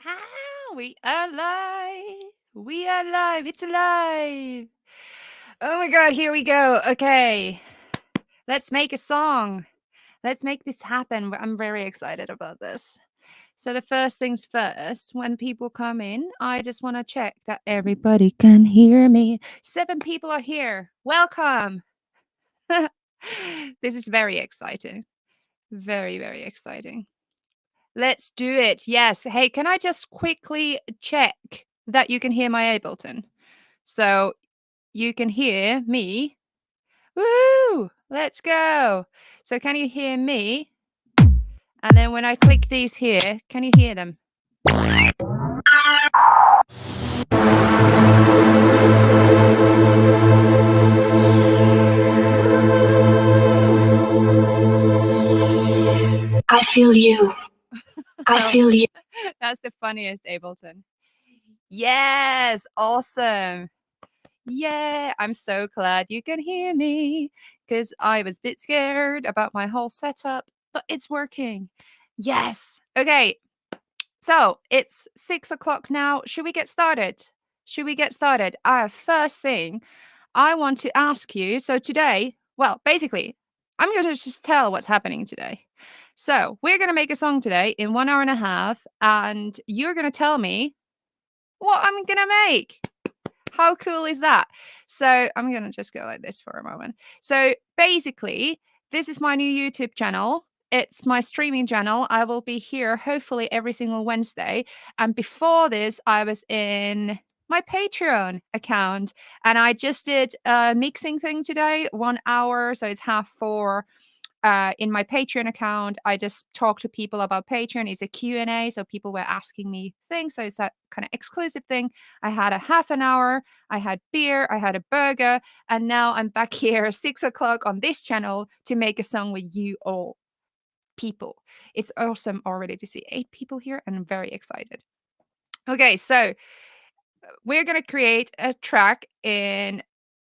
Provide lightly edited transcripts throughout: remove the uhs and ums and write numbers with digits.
Ah, we are live. We are live. It's alive. Oh my God, here we go. Okay, let's make a song. Let's make this happen. I'm very excited about this. So, the first things first, when people come in, I just want to check that everybody can hear me. 7 people are here. Welcome. This is very exciting. Very, very exciting. Let's do it. Yes. Hey, can I just quickly check that you can hear my Ableton? So you can hear me. Woo! Let's go. So can you hear me? And then when I click these here, can you hear them? I feel you. I feel you. That's the funniest Ableton. Yes, awesome. Yeah, I'm so glad you can hear me because I was a bit scared about my whole setup, but it's working. Yes. Okay. So it's 6 o'clock now. Should we get started? Should we get started? First thing I want to ask you. So today, well, basically, I'm going to just tell what's happening today. So we're going to make a song today in 1 hour and a half, and you're going to tell me what I'm going to make. How cool is that? So I'm going to just go like this for a moment. So basically, this is my new YouTube channel. It's my streaming channel. I will be here hopefully every single Wednesday. And before this, I was in my Patreon account and I just did a mixing thing today, 1 hour. So it's 3:30. In my Patreon account, I just talk to people about Patreon. It's a Q&A, so people were asking me things. So it's that kind of exclusive thing. I had a half an hour, I had beer, I had a burger, and now I'm back here at 6 o'clock on this channel to make a song with you all people. It's awesome already to see 8 people here, and I'm very excited. Okay, so we're gonna create a track in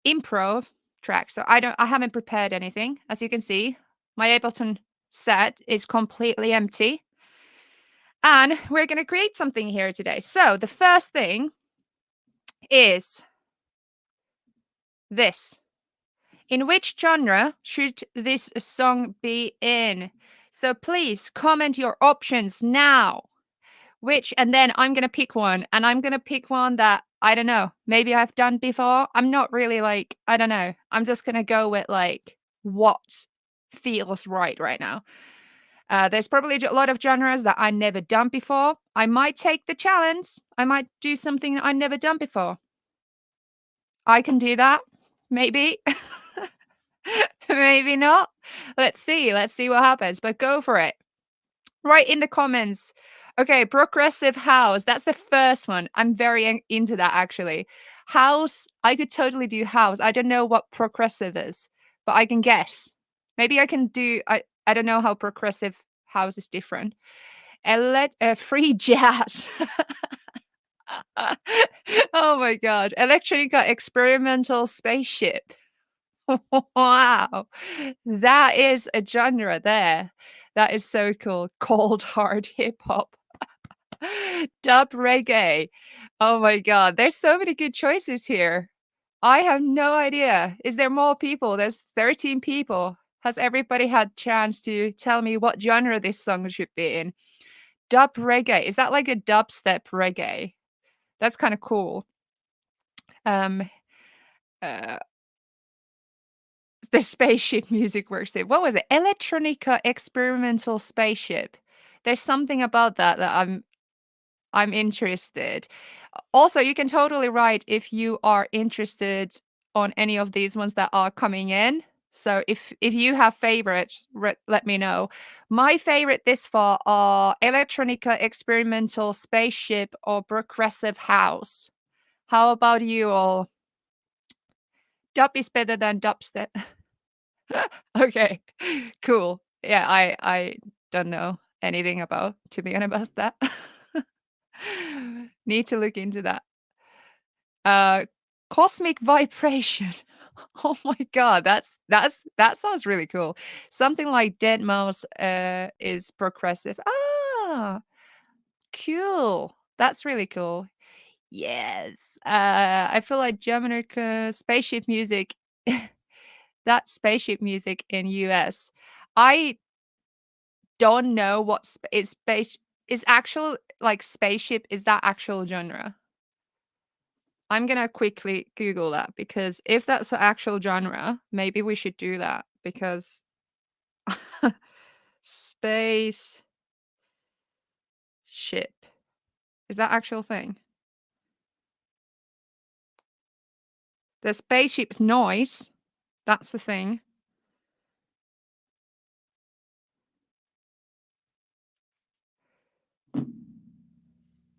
improv track. So I haven't prepared anything, as you can see. My Ableton set is completely empty. And we're going to create something here today. So the first thing is this. In which genre should this song be in? So please comment your options now. And then I'm going to pick one. And I'm going to pick one that, I don't know, maybe I've done before. I'm not really like, I don't know. I'm just going to go with like what feels right now. There's probably a lot of genres that I never done before. I might take the challenge. I might do something that I never done before. I can do that. Maybe. Maybe not. Let's see. Let's see what happens. But go for it. Write in the comments. Okay, progressive house. That's the first one. I'm very into that actually. House, I could totally do house. I don't know what progressive is, but I can guess. Maybe I can do I don't know how progressive house is different. Free jazz. Oh my god. Electronica experimental spaceship. Wow. That is a genre there. That is so cool. Cold hard hip hop. Dub reggae. Oh my god. There's so many good choices here. I have no idea. Is there more people? There's 13 people. Has everybody had chance to tell me what genre this song should be in? Dub reggae. Is that like a dubstep reggae? That's kind of cool. Um, uh, the spaceship music works there. What was it? Electronica experimental spaceship. There's something about that that I'm interested. Also, you can totally write if you are interested on any of these ones that are coming in. So if you have favorites, let me know. My favorite this far are Electronica experimental spaceship or progressive house. How about you all? Dub is better than dubstep. Okay, cool. Yeah, I don't know anything about to be honest about that. Need to look into that. Cosmic vibration. Oh my god, that sounds really cool. Something like Dead Mouse is progressive. Ah, cool. That's really cool. Yes. I feel like Jamaica spaceship music, that spaceship music in US. I don't know what is space is actual like spaceship is that actual genre? I'm gonna quickly Google that because if that's the actual genre, maybe we should do that because space ship. Is that actual thing? The spaceship noise, that's the thing.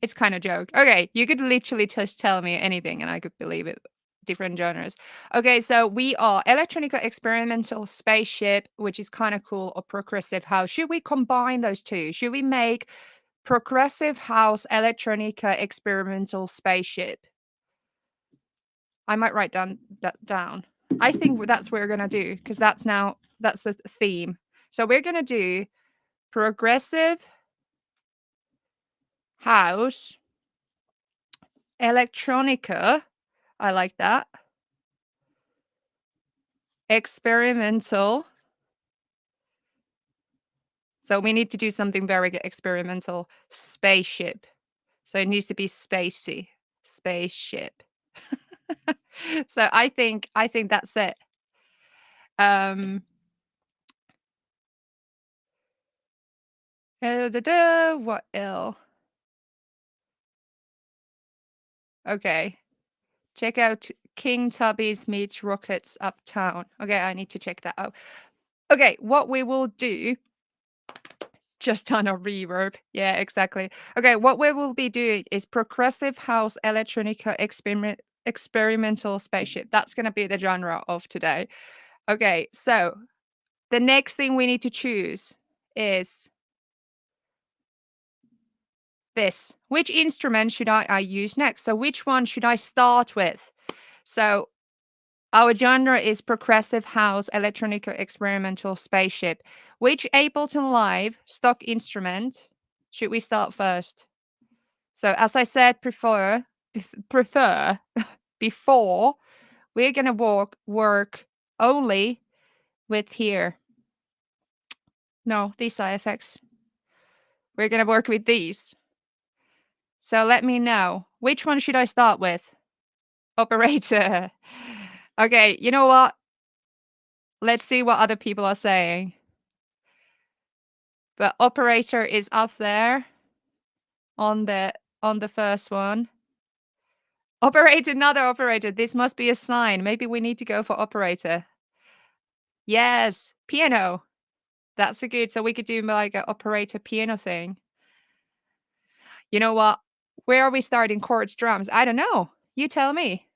It's kind of joke. Okay, you could literally just tell me anything and I could believe it. Different genres. Okay, so we are electronica experimental spaceship, which is kind of cool, or progressive house. Should we combine those two? Should we make progressive house electronica experimental spaceship? I might write that down. I think that's what we're gonna do because that's the theme. So we're gonna do progressive house electronica. I like that. Experimental. So we need to do something very experimental. Spaceship. So it needs to be spacey. Spaceship. So I think that's it. Um what else? Okay. Check out King Tubby's meets Rockets Uptown. Okay, I need to check that out. Okay, what we will do just on a reverb. Yeah, exactly. Okay, what we will be doing is progressive house electronica experimental spaceship. That's going to be the genre of today. Okay, so the next thing we need to choose is this. Which instrument should I use next? So which one should I start with? So our genre is progressive house electronica experimental spaceship. Which Ableton Live stock instrument should we start first? So as I said prefer before, we're gonna work only with here. No, these are effects. We're gonna work with these. So let me know. Which one should I start with? Operator. Okay, you know what? Let's see what other people are saying. But operator is up there on the first one. Operator, another operator. This must be a sign. Maybe we need to go for operator. Yes, piano. That's a good. So we could do like an operator piano thing. You know what? Where are we starting? Chords, drums. I don't know. You tell me.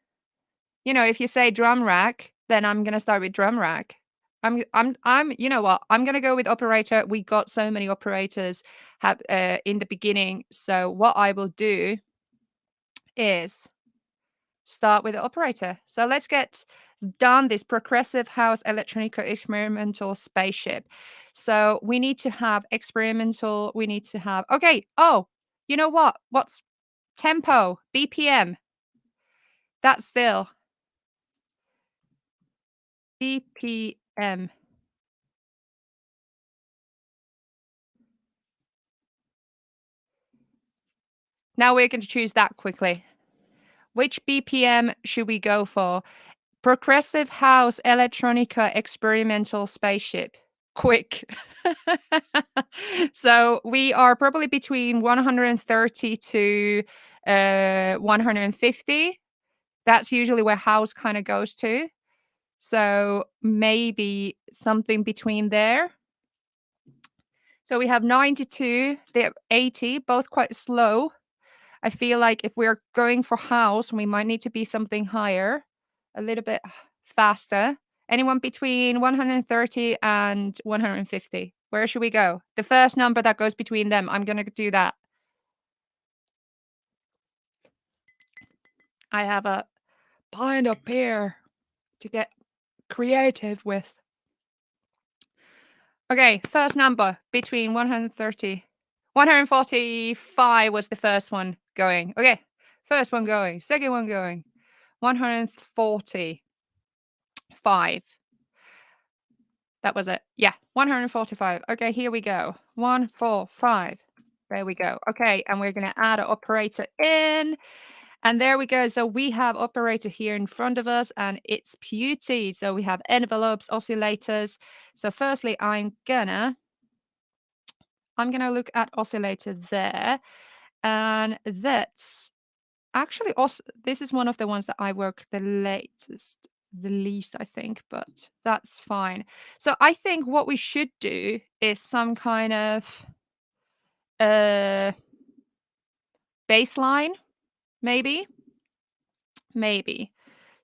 You know, if you say drum rack, then I'm gonna start with drum rack. I'm. You know what? I'm gonna go with operator. We got so many operators in the beginning. So what I will do is start with the operator. So let's get done this progressive house electronica experimental spaceship. So we need to have experimental. We need to have okay. Oh, you know what? What's tempo? BPM. That's still BPM. Now we're going to choose that quickly. Which BPM should we go for? Progressive house electronica experimental spaceship. Quick. So we are probably between 130 to 150. That's usually where house kind of goes to. So maybe something between there. So we have 92, they have 80, both quite slow. I feel like if we're going for house, we might need to be something higher, a little bit faster. Anyone between 130 and 150? Where should we go? The first number that goes between them, I'm going to do that. I have a bind up here to get creative with. Okay, first number between 130. 145 was the first one going. Okay, first one going, second one going. 145. That was it. Yeah, 145. Okay, here we go. 145. There we go. Okay, and we're going to add an operator in. And there we go. So we have operator here in front of us, and it's beauty. So we have envelopes, oscillators. So firstly, I'm gonna look at oscillator there, and that's actually also, this is one of the ones that I work the least, I think, but that's fine. So I think what we should do is some kind of bass line, maybe.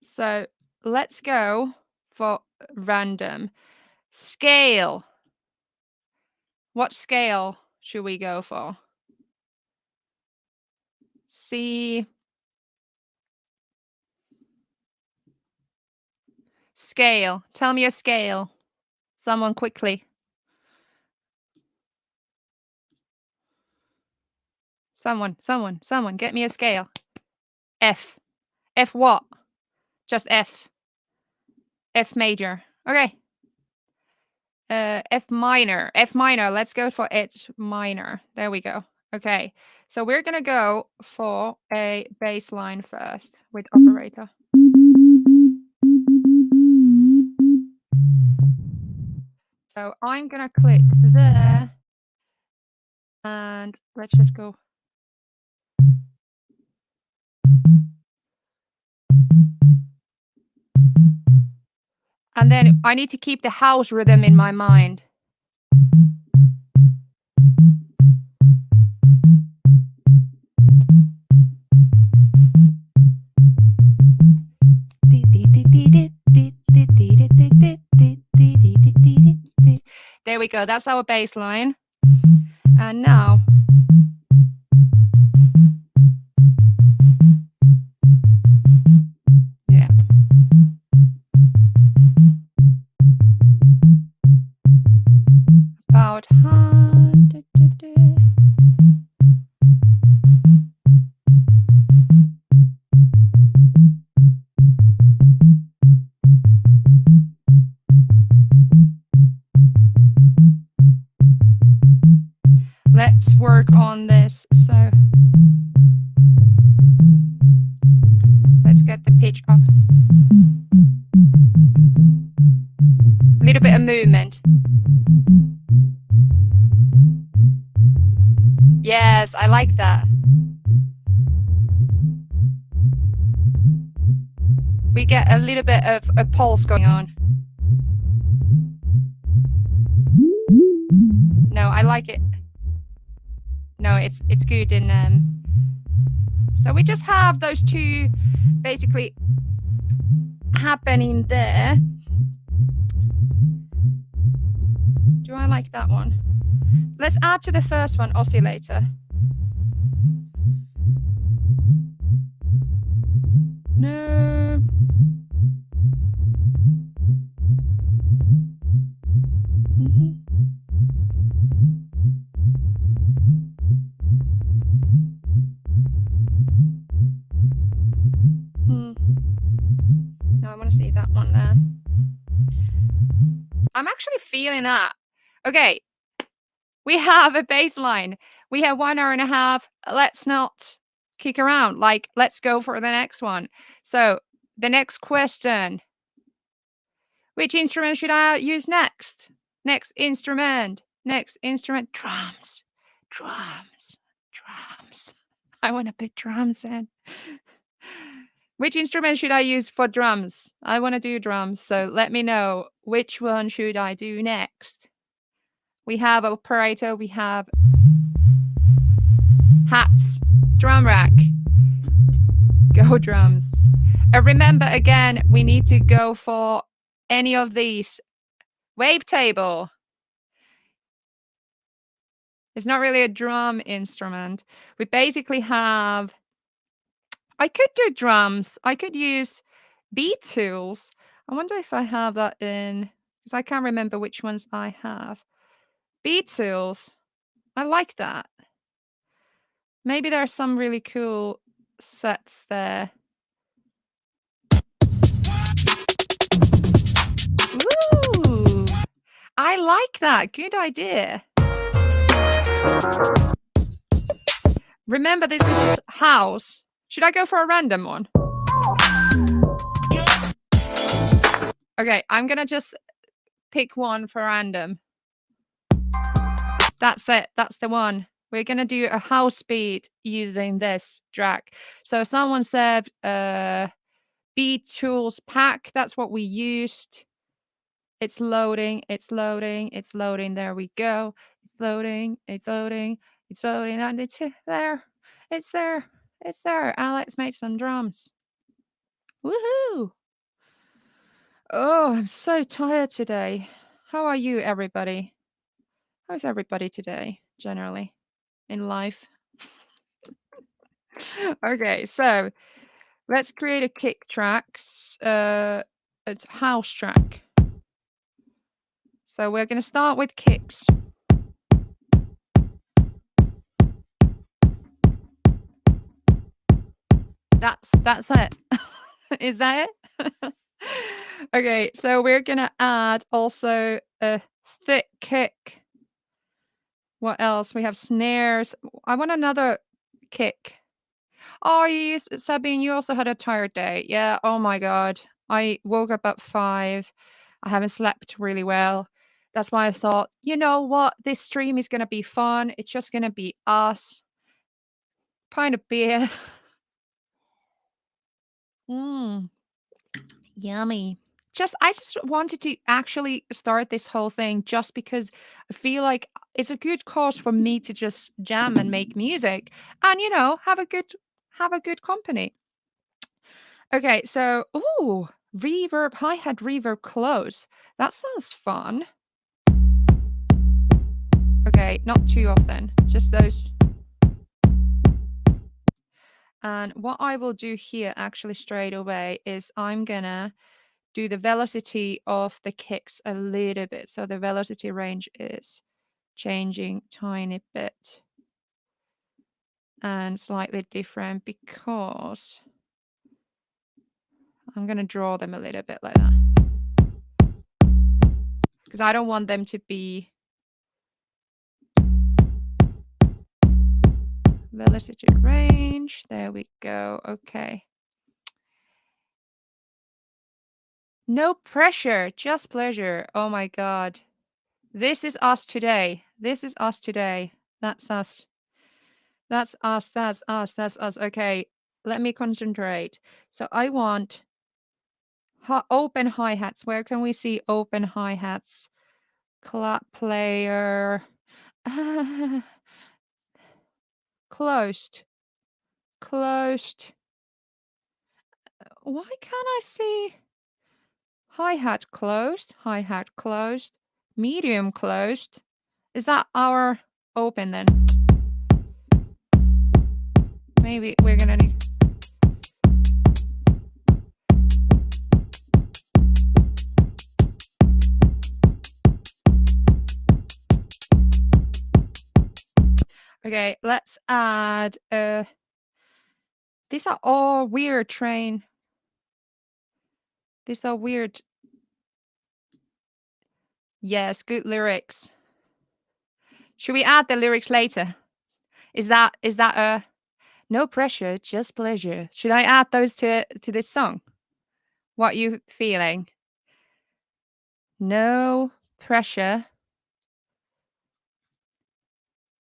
So let's go for random scale. What scale should we go for? C. Scale. Tell me a scale. Someone quickly. Someone, get me a scale. F. F what? Just F. F major. Okay. F minor. F minor. Let's go for H minor. There we go. Okay. So we're going to go for a bass line first with operator. So I'm going to click there. And let's just go. And then I need to keep the house rhythm in my mind. There we go. That's our bass line. And now yeah. About let's work on this. So let's get the pitch up. A little bit of movement. Yes, I like that. We get a little bit of a pulse going on. No, I like it. No, it's good in so we just have those two basically happening there. Do I like that one? Let's add to the first one oscillator. No. No, I want to see that one there. I'm actually feeling that. Okay. We have a bass line. We have 1 hour and a half. Let's not kick around. Like, let's go for the next one. So the next question. Which instrument should I use next? Next instrument. Drums. I want to put drums in. Which instrument should I use for drums? I want to do drums. So let me know, which one should I do next? We have operator. We have hats. Drum rack. Go drums. Remember, again, we need to go for any of these. Wavetable. It's not really a drum instrument. We basically have, I could do drums. I could use beat tools. I wonder if I have that in, because I can't remember which ones I have. Beat tools. I like that. Maybe there are some really cool sets there. Ooh, I like that. Good idea. Remember, this is house. Should I go for a random one? Okay, I'm gonna just pick one for random. That's it. That's the one. We're gonna do a house beat using this track. So someone said beat tools pack. That's what we used. It's loading. It's loading. It's loading. There we go. It's loading. It's loading. It's loading. And it's there. It's there. It's there. Alex made some drums. Woohoo! Oh, I'm so tired today. How are you, everybody? How's everybody today, generally, in life? Okay, so let's create a kick tracks, a house track. So we're gonna start with kicks. That's it. Is that it? Okay, so we're gonna add also a thick kick. What else? We have snares. I want another kick. Oh, Sabine, you also had a tired day. Yeah, oh my God. I woke up at 5. I haven't slept really well. That's why I thought, you know what? This stream is going to be fun. It's just going to be us. Pint of beer. Mmm, yummy. I just wanted to actually start this whole thing just because I feel like it's a good cause for me to just jam and make music and, have a good company. Okay, so ooh, reverb, hi-hat reverb close. That sounds fun. Okay, not too often, just those. And what I will do here actually straight away is I'm gonna do the velocity of the kicks a little bit. So the velocity range is changing tiny bit and slightly different because I'm gonna draw them a little bit like that. Because I don't want them to be velocity range. There we go. Okay. No pressure, just pleasure. Oh my God. This is us today. This is us today. That's us. That's us. That's us. That's us. Okay. Let me concentrate. So I want open hi-hats. Where can we see open hi-hats? Clap player. Closed. Closed. Why can't I see hi-hat closed? Hi-hat closed. Medium closed. Is that our open then? Maybe we're gonna need... Okay, let's add these are all weird train. These are weird. Yes, good lyrics. Should we add the lyrics later? Is that a no pressure, just pleasure? Should I add those to this song? What you feeling? No pressure,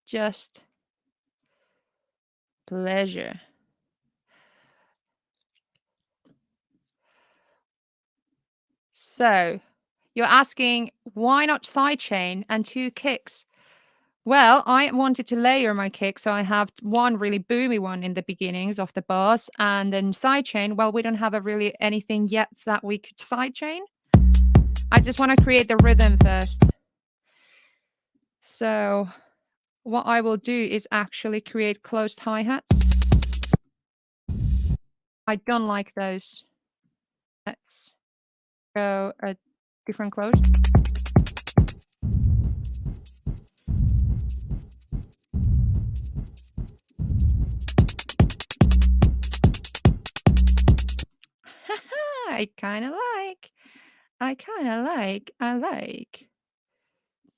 just pleasure. So, you're asking why not sidechain and 2 kicks? Well, I wanted to layer my kick, so I have one really boomy one in the beginnings of the bars, and then sidechain. Well, we don't have really anything yet that we could sidechain. I just want to create the rhythm first. So what I will do is actually create closed hi-hats. I don't like those. Let's go a different close. I kind of like. I like.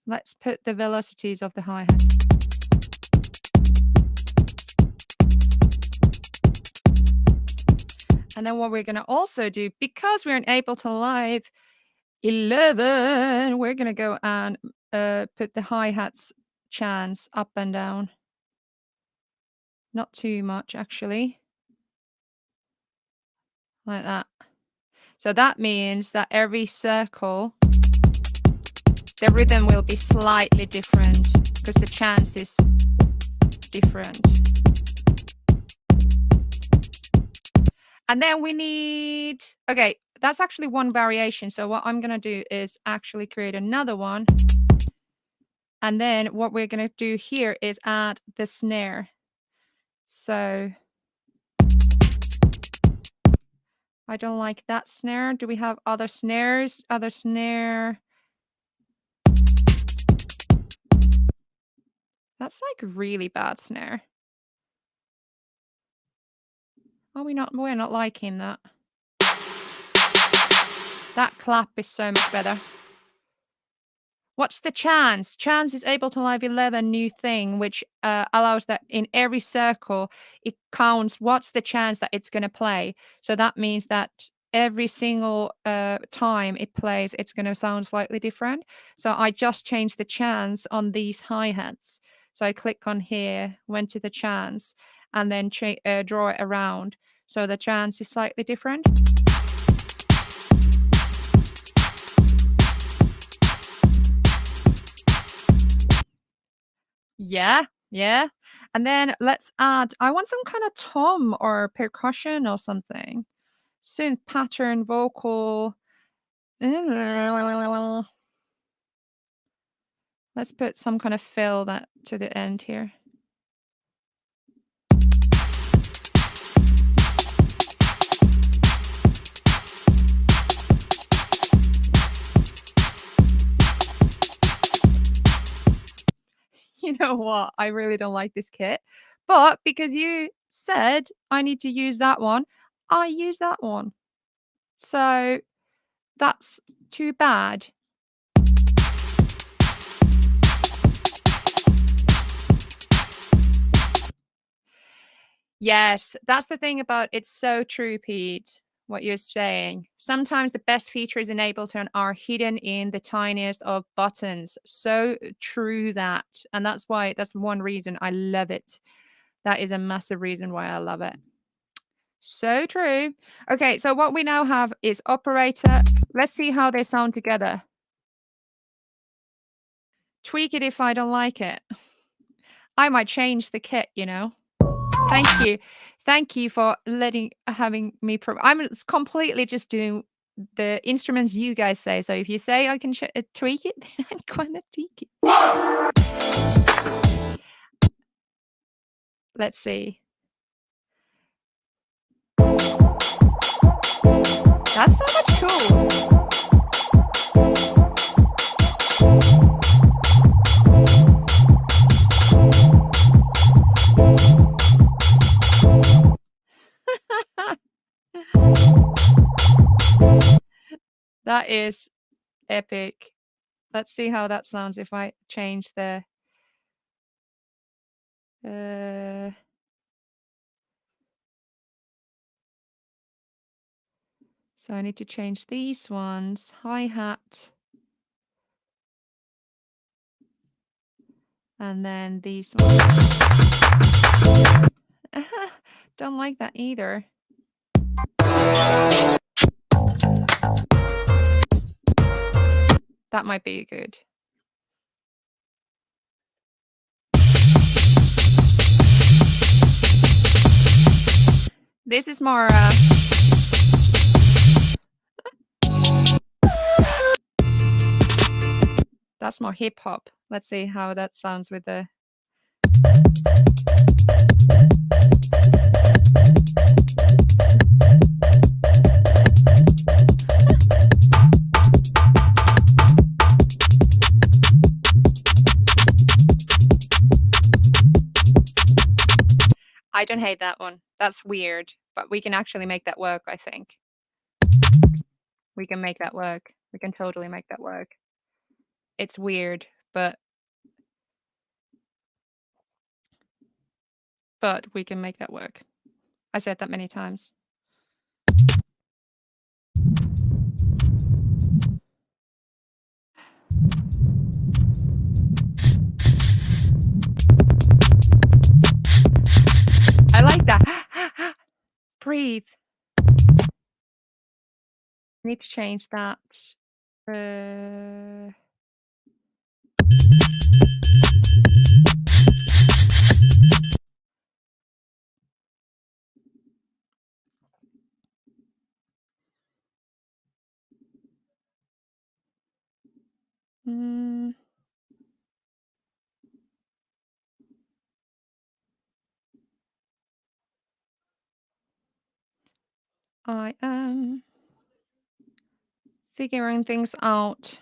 Let's put the velocities of the hi-hat. And then what we're going to also do, because we're in Ableton Live 11, we're going to go and put the hi-hats chance up and down. Not too much, actually. Like that. So that means that every circle, the rhythm will be slightly different because the chance is different. And then we need, okay, that's actually one variation. So what I'm going to do is actually create another one. And then what we're going to do here is add the snare. So I don't like that snare. Do we have other snares? Other snare. That's like really bad snare. We're not liking that. That clap is so much better. What's the chance? Chance is Ableton Live 11 new thing, which allows that in every circle, it counts what's the chance that it's going to play. So that means that every single time it plays, it's going to sound slightly different. So I just changed the chance on these hi-hats. So I click on here, went to the chance, and then draw it around. So the chance is slightly different. Yeah. And then let's add, I want some kind of tom or percussion or something. Synth pattern, vocal. Let's put some kind of fill that to the end here. You know what? I really don't like this kit. But because you said I need to use that one, I use that one. So that's too bad. Yes, that's the thing about it's so true, Pete, what you're saying. Sometimes the best features in Ableton are hidden in the tiniest of buttons. So true that. And that's one reason I love it. That is a massive reason why I love it. So true. Okay, so what we now have is operator. Let's see how they sound together. Tweak it if I don't like it. I might change the kit, you know. Thank you. Thank you for having me. I'm completely just doing the instruments you guys say. So if you say I can tweak it, then I'm gonna tweak it. Let's see. That's so much cool. That is epic. Let's see how that sounds if I change the so I need to change these ones. Hi-hat. And then these ones. Don't like that either. That might be good. This is more that's more hip hop. Let's see how that sounds with the I don't hate that one. That's weird, but we can actually make that work, I think. We can make that work. We can totally make that work. It's weird, but we can make that work. I said that many times. I like that. Breathe. Need to change that. Mm, I am figuring things out.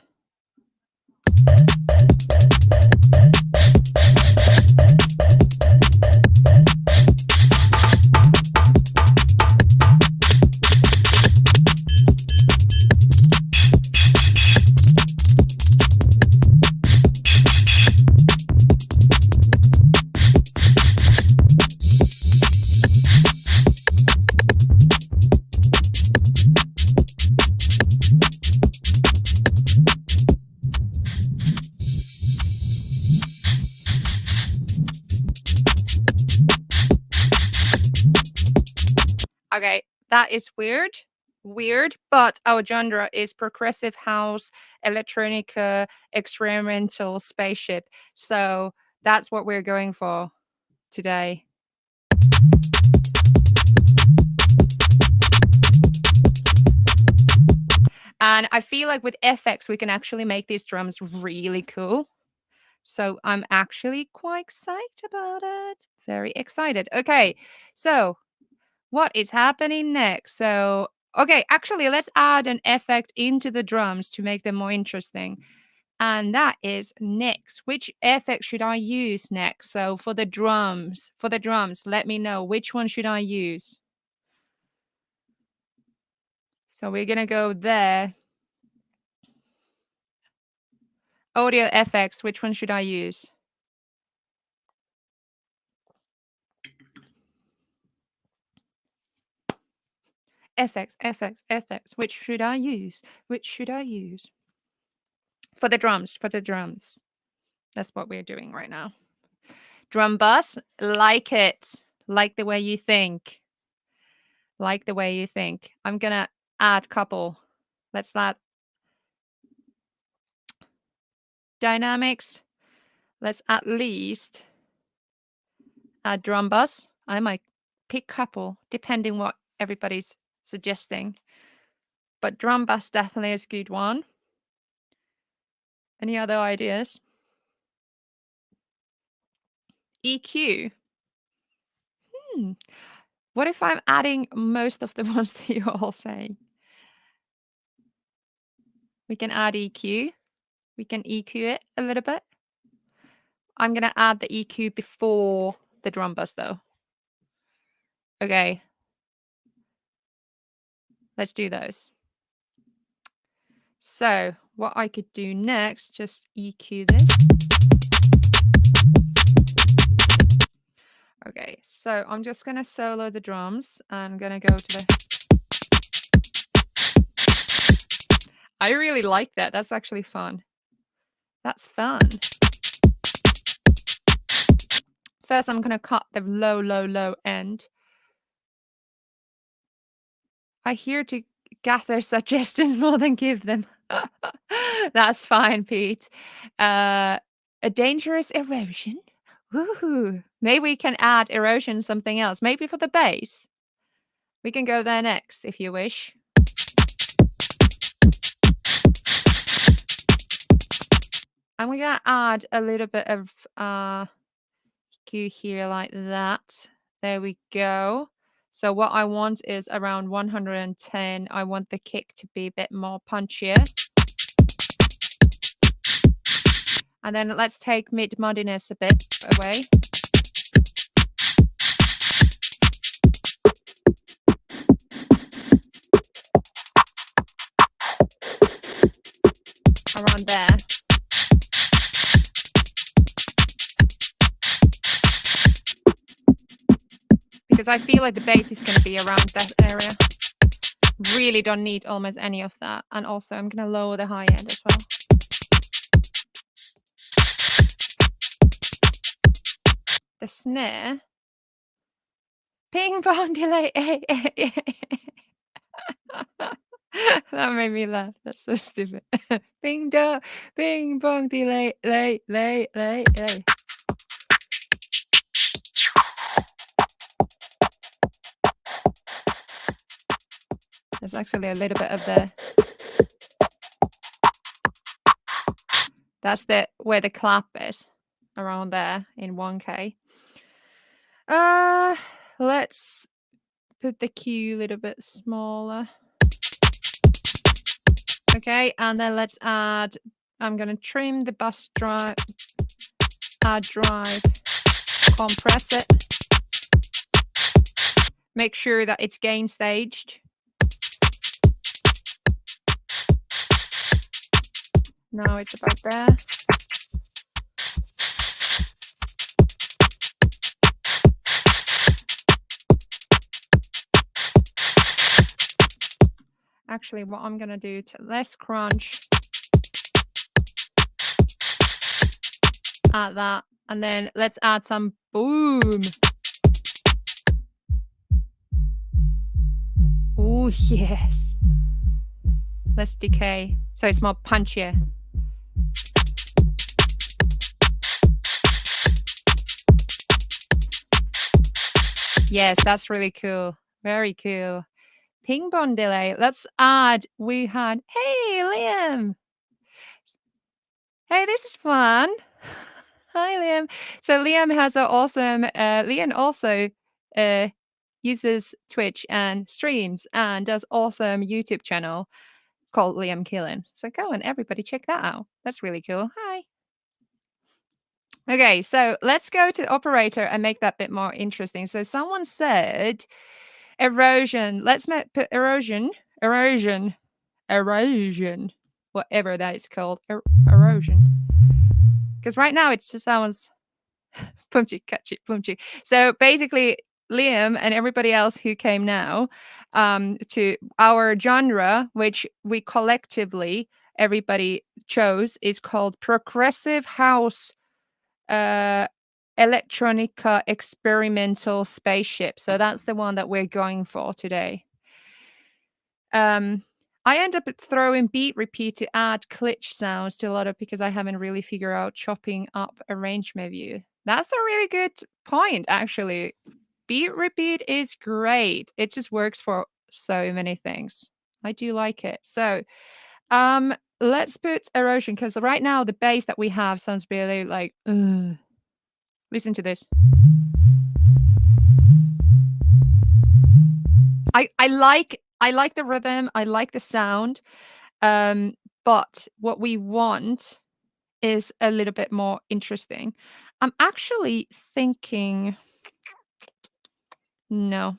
Okay, that is weird, but our genre is progressive house, electronica, experimental spaceship. So that's what we're going for today. And I feel like with FX, we can actually make these drums really cool. So I'm actually quite excited about it. Very excited. Okay, so what is happening next? So, okay, actually, let's add an effect into the drums to make them more interesting. And that is next. Which effect should I use next? So for the drums, let me know which one should I use. So we're gonna go there. Audio effects, which one should I use? Effects. Which should I use? Which should I use? For the drums. That's what we're doing right now. Drum bus, like it. Like the way you think. Like the way you think. I'm gonna add couple. Let's add dynamics. Let's at least add drum bus. I might pick couple, depending what everybody's suggesting. But drum bus definitely is a good one. Any other ideas? EQ. What if I'm adding most of the ones that you all say? We can add EQ. We can EQ it a little bit. I'm gonna add the EQ before the drum bus though. Okay. Let's do those. So what I could do next, just EQ this. Okay, so I'm just gonna solo the drums. I'm gonna go to the... I really like that. That's actually fun. That's fun. First, I'm gonna cut the low end. I hear to gather suggestions more than give them. That's fine, Pete. A dangerous erosion. Woohoo. Maybe we can add erosion something else. Maybe for the bass. We can go there next if you wish. And we're gonna add a little bit of EQ here like that. There we go. So what I want is around 110. I want the kick to be a bit more punchier. And then let's take mid muddiness a bit away. because I feel like the bass is going to be around that area. Really don't need almost any of that. And also I'm going to lower the high end as well. The snare. Ping pong delay. That made me laugh. That's so stupid. Ping pong delay, lay. There's actually a little bit of the. That's where the clap is, around there in 1K. Let's put the Q a little bit smaller. Okay, and then let's add. I'm gonna trim the bus drive. Add drive. Compress it. Make sure that it's gain staged. Now it's about there. Actually, what I'm gonna do to less crunch. Add that, and then let's add some boom. Oh yes. Less decay, so it's more punchier. Yes, that's really cool. Very cool. Ping pong delay. Let's add. We had. Hey, Liam. Hey, this is fun. Hi, Liam. So Liam has an awesome. Liam also uses Twitch and streams and does awesome YouTube channel called Liam Killen. So go and everybody check that out. That's really cool. Hi. Okay, so let's go to the operator and make that bit more interesting. So someone said erosion. Let's put erosion, whatever that is called, erosion. Because right now it just sounds punchy, catchy, punchy. So basically, Liam and everybody else who came now to our genre, which we collectively everybody chose, is called progressive house electronica experimental spaceship. So that's the one that we're going for today. I end up throwing beat repeat to add glitch sounds to a lot of, because I haven't really figured out chopping up arrangement view. That's a really good point, actually. Beat repeat is great. It just works for so many things. I do like it. So let's put erosion, because right now the bass that we have sounds really like listen to this. I like the rhythm, I like the sound, but what we want is a little bit more interesting. I'm actually thinking, no.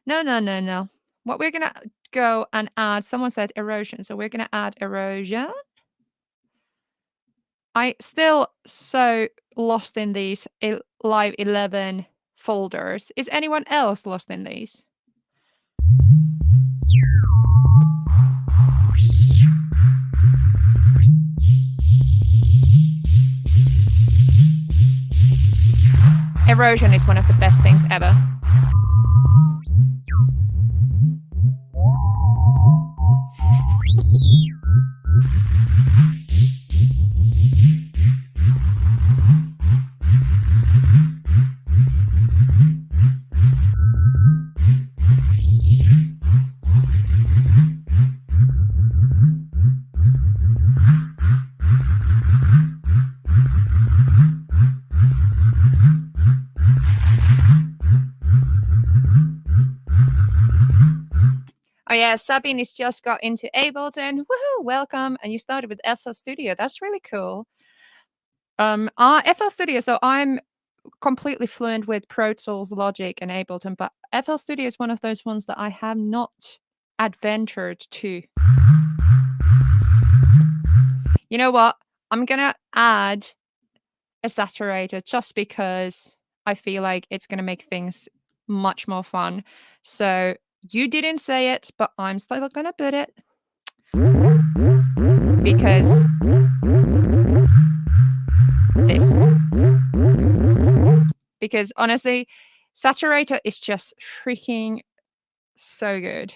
What we're gonna go and add, someone said erosion, so we're gonna add erosion. I still so lost in these Live 11 folders. Is anyone else lost in these? Erosion is one of the best things ever. Oh yeah, Sabine has just got into Ableton. Woohoo, welcome. And you started with FL Studio. That's really cool. FL Studio, so I'm completely fluent with Pro Tools, Logic, and Ableton, but FL Studio is one of those ones that I have not adventured to. You know what? I'm gonna add a saturator just because I feel like it's gonna make things much more fun. So you didn't say it, but I'm still gonna put it because this. Because honestly, saturator is just freaking so good.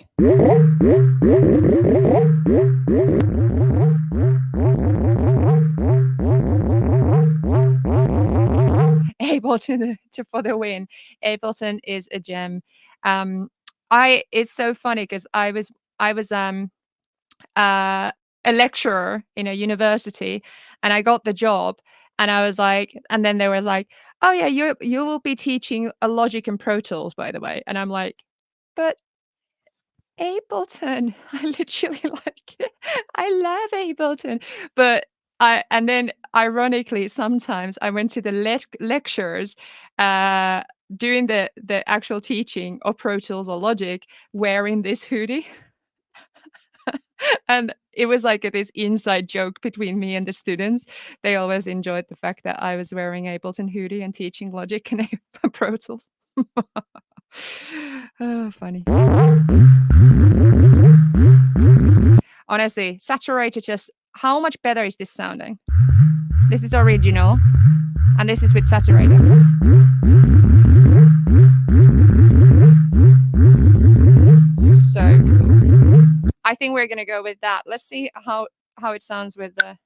Ableton for the win. Ableton is a gem. Um, it's so funny because I was a lecturer in a university, and I got the job, and I was like, and then they were like, "Oh yeah, you will be teaching Logic and Pro Tools, by the way," and I'm like, "But Ableton. I literally I love Ableton. But and then ironically, sometimes I went to the lectures, uh, doing the actual teaching of Pro Tools or Logic wearing this hoodie. And it was like this inside joke between me and the students. They always enjoyed the fact that I was wearing Ableton hoodie and teaching Logic and Pro Tools. Oh, funny. Honestly, saturated just how much better is this sounding? This is original, and this is with saturated. So cool. I think we're gonna go with that. Let's see how it sounds with this.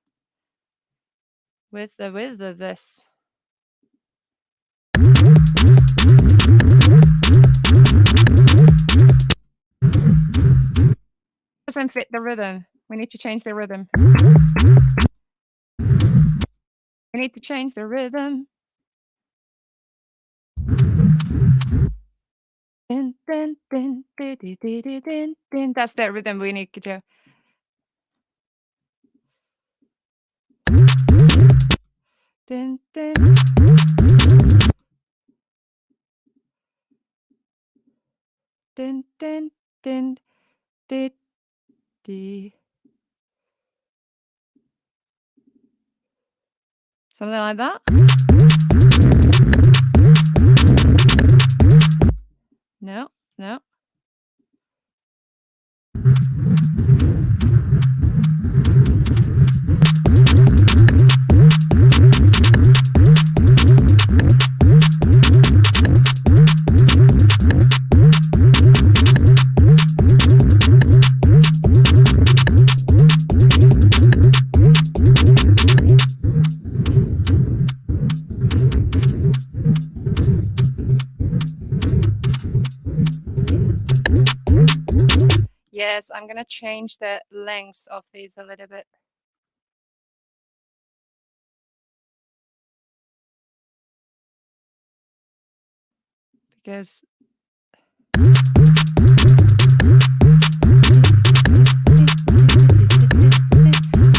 Doesn't fit the rhythm. We need to change the rhythm. We need to change the rhythm. Din, din, din, di, di, di, di, din, din. That's the rhythm we need to do. Din, din. Din, din, din, di, di. Something like that. No, no. Yes, I'm gonna change the lengths of these a little bit. Because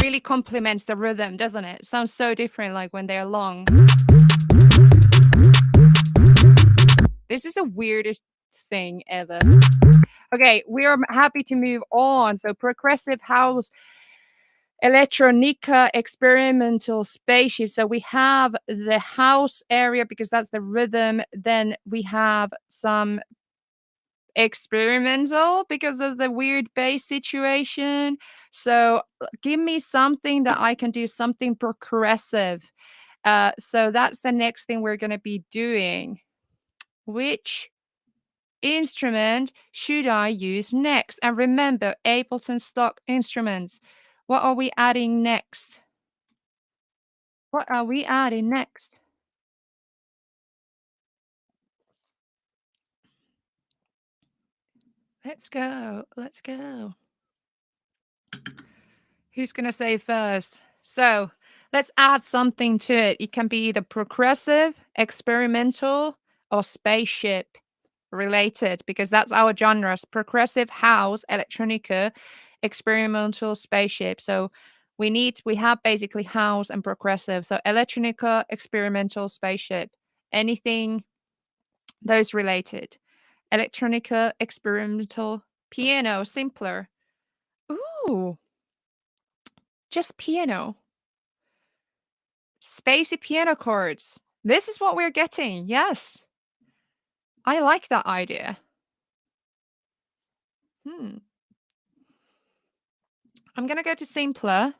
really complements the rhythm, doesn't it? It sounds so different like when they're long. This is the weirdest thing ever. Okay, we are happy to move on. So progressive house, electronica, experimental spaceship. So we have the house area because that's the rhythm. Then we have some experimental because of the weird bass situation. So give me something that I can do something progressive. So that's the next thing we're going to be doing. Which instrument should I use next? And remember, Ableton stock instruments. What are we adding next? What are we adding next? Let's go. Let's go. Who's going to say first? So let's add something to it. It can be either progressive, experimental, or spaceship related because that's our genres: progressive, house, electronica, experimental, spaceship. So we have basically house and progressive. So electronica, experimental, spaceship, anything those related. Electronica, experimental, piano, simpler. Ooh, just piano. Spacey piano chords. This is what we're getting. Yes. I like that idea. I'm going to go to simpler,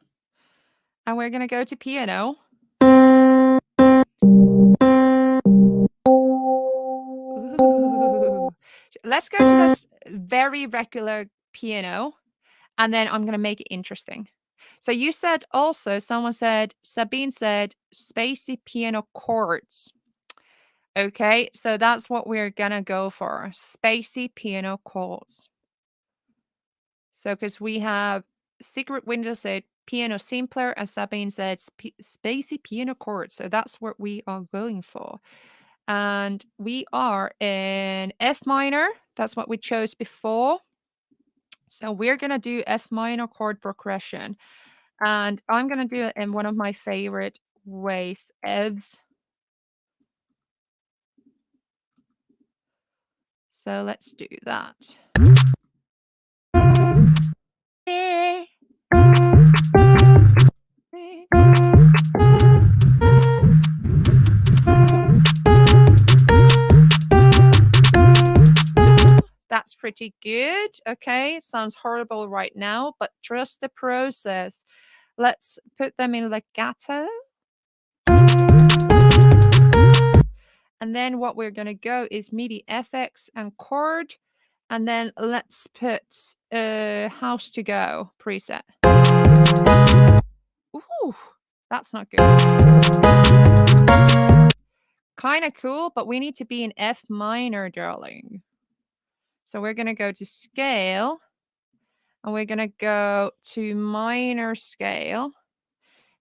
and we're going to go to piano. Ooh. Let's go to this very regular piano, and then I'm going to make it interesting. So you said also, Sabine said, spacey piano chords. Okay, so that's what we're going to go for, spacey piano chords. So because we have Secret Window said piano simpler, and Sabine said spacey piano chords. So that's what we are going for. And we are in F minor. That's what we chose before. So we're going to do F minor chord progression. And I'm going to do it in one of my favorite ways, EVs. So let's do that. That's pretty good. Okay, it sounds horrible right now, but trust the process. Let's put them in legato. And then what we're going to go is MIDI FX and chord. And then let's put house to go preset. Ooh, that's not good. Kind of cool, but we need to be in F minor, darling. So we're going to go to scale. And we're going to go to minor scale.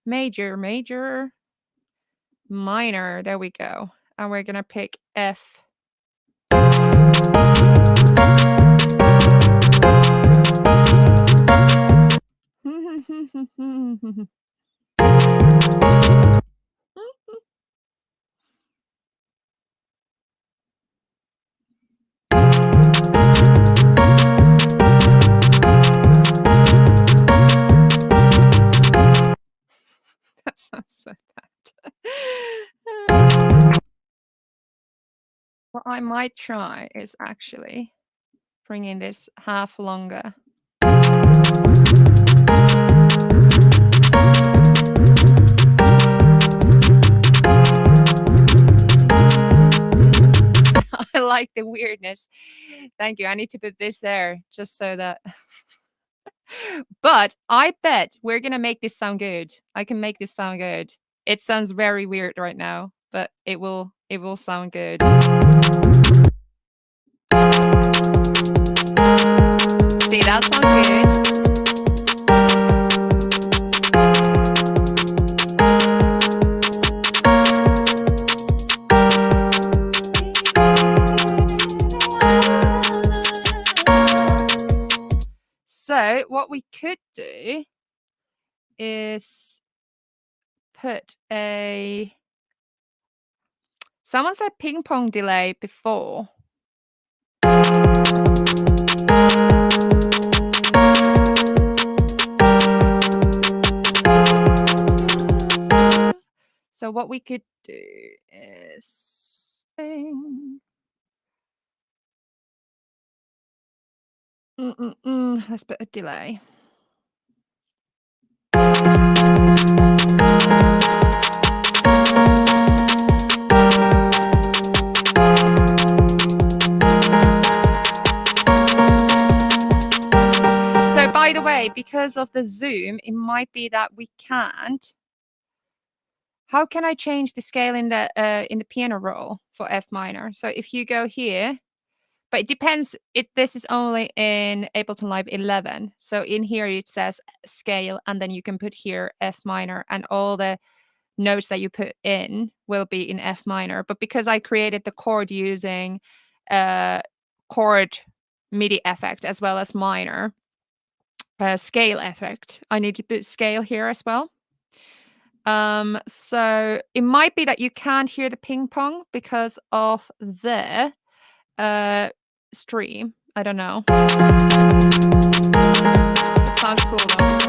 Major, major, minor. There we go. And we're going to pick F. That sounds so bad. What I might try is actually bringing this half longer. I like the weirdness. Thank you. I need to put this there just so that. But I bet we're going to make this sound good. I can make this sound good. It sounds very weird right now, but it will sound good. See, that sounds good. So what we could do is put a. Someone said ping pong delay before. So what we could do is let's put a delay. So by the way, because of the zoom, it might be that we can't. How can I change the scale in the piano roll for F minor? So if you go here, but it depends. This is only in Ableton Live 11. So in here it says scale, and then you can put here F minor, and all the notes that you put in will be in F minor. But because I created the chord using chord MIDI effect as well as minor scale effect, I need to put scale here as well. So it might be that you can't hear the ping pong because of the stream. I don't know. It sounds cool though.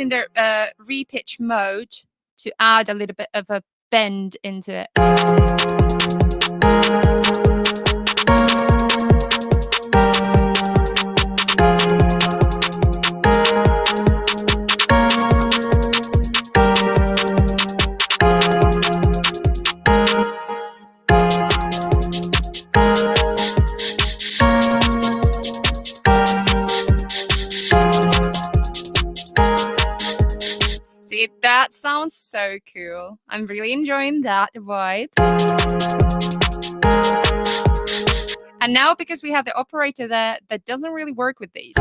using the repitch mode to add a little bit of a bend into it. See, that sounds so cool. I'm really enjoying that vibe. And now, because we have the operator that doesn't really work with these,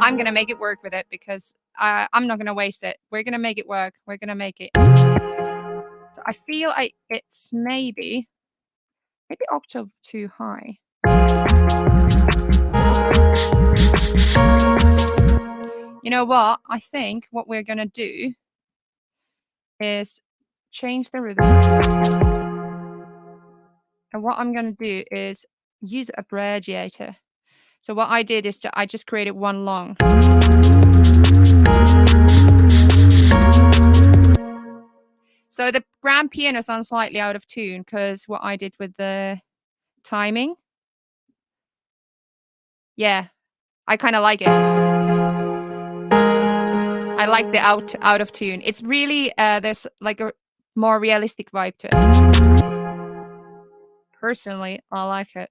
I'm going to make it work with it because I'm not going to waste it. We're going to make it work. We're going to make it. So I feel it's maybe octave too high. You know what? I think what we're going to do is change the rhythm. And what I'm going to do is use a arpeggiator. So what I did is I just created one long. So the grand piano sounds slightly out of tune because what I did with the timing. Yeah, I kind of like it. I like the out of tune. It's really, there's like a more realistic vibe to it. Personally, I like it.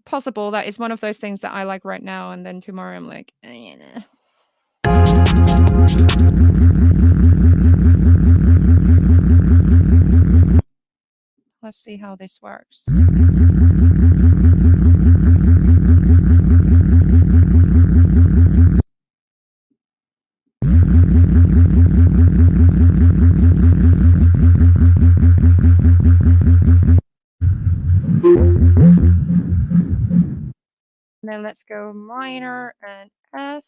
Possible that is one of those things that I like right now, and then tomorrow I'm like, nah. Let's see how this works. And then let's go minor and F.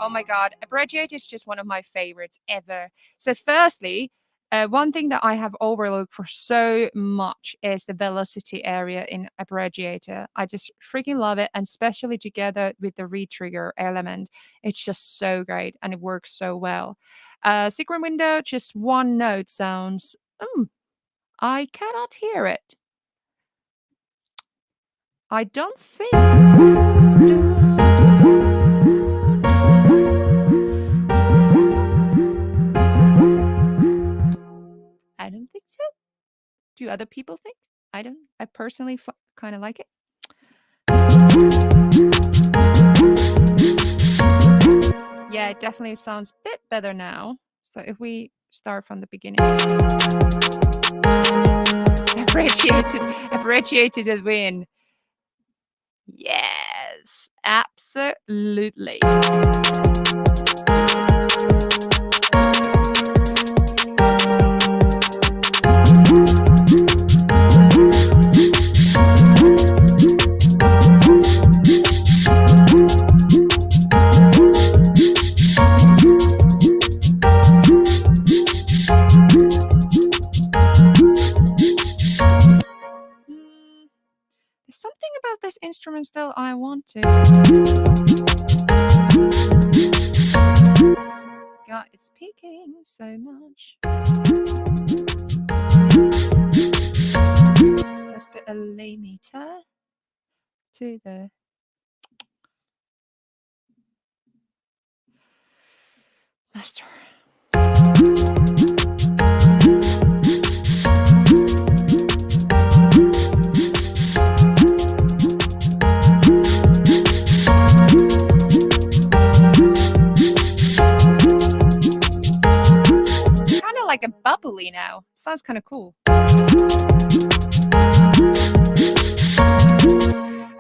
Oh my God, Abregiate is just one of my favorites ever. So firstly, one thing that I have overlooked for so much is the velocity area in Abregiator. I just freaking love it, and especially together with the retrigger element. It's just so great, and it works so well. Secret window, just one note sounds. I cannot hear it. I don't think. I don't think so. Do other people think? I don't. I personally kind of like it. Yeah, it definitely sounds a bit better now. So if we start from the beginning. Appreciated the win. Yes, absolutely. There's something about this instrument still I want to. God, it's peaking so much. Let's put a lay meter to the master. Kind of like a bubbly now. Sounds kind of cool.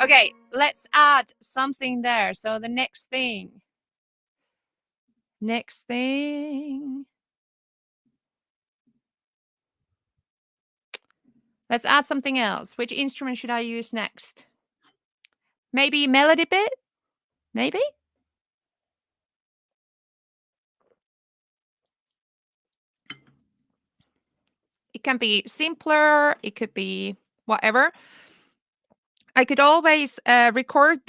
Okay, let's add something there. So the next thing. Let's add something else. Which instrument should I use next? Maybe melody bit? Maybe? It can be simpler. It could be whatever. I could always record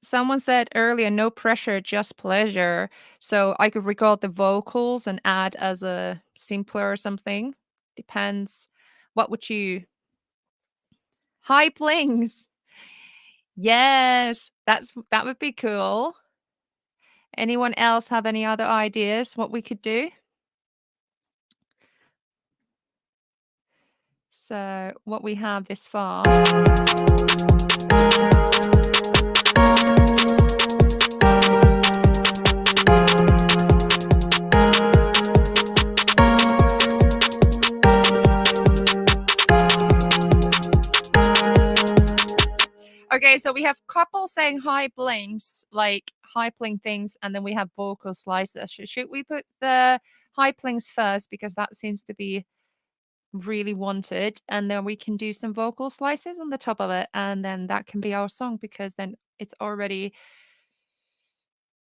someone said earlier, no pressure, just pleasure. So I could record the vocals and add as a simpler or something. Depends. What would you? High blings. Yes, that would be cool. Anyone else have any other ideas what we could do? So what we have this far. Okay, so we have couples saying high blinks, like high blink things, and then we have vocal slices. Should we put the high blinks first because that seems to be really wanted, and then we can do some vocal slices on the top of it, and then that can be our song because then it's already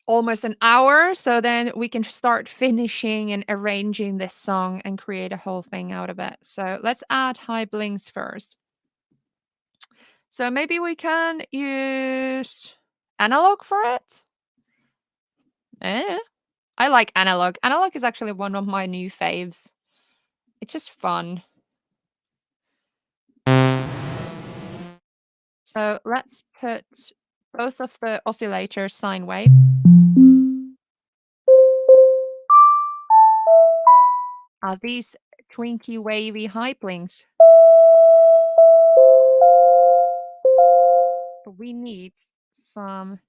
almost an hour, so then we can start finishing and arranging this song and create a whole thing out of it. So let's add high blinks first. So maybe we can use analog for it. I like analog. Analog is actually one of my new faves. It's just fun. So let's put both of the oscillators sine wave. Are these twinky wavy high blinks? But we need some.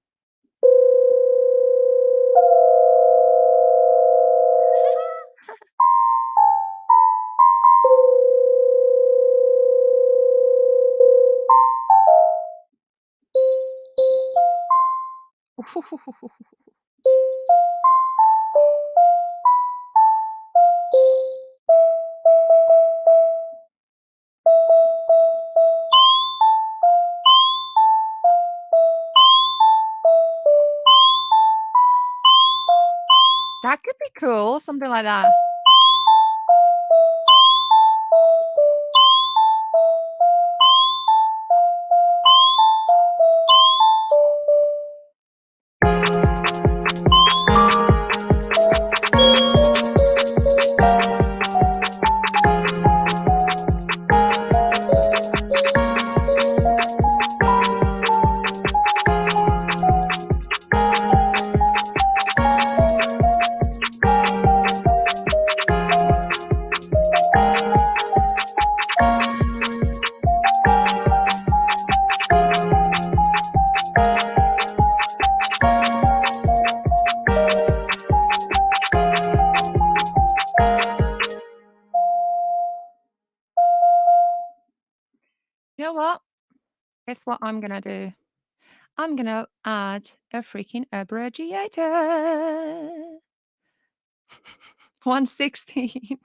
That could be cool, something like that. You know what? Guess what I'm gonna do? I'm gonna add a freaking abbreviator. 116.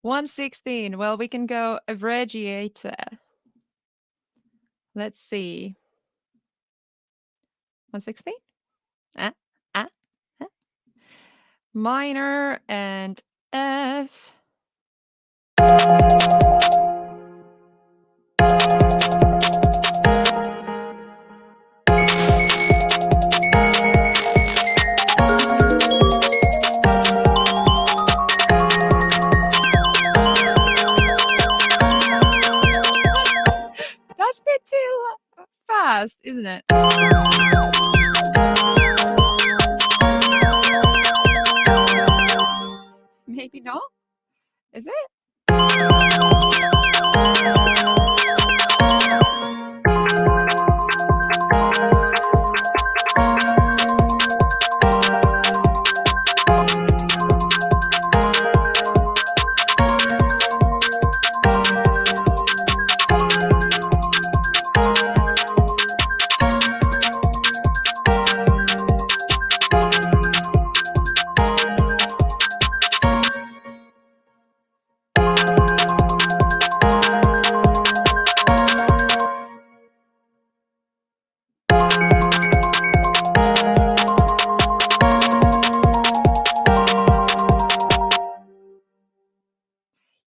116. Well, we can go abbreviator. Let's see. 116? Ah, ah, ah. Minor and F. fast, isn't it? Maybe not. Is it?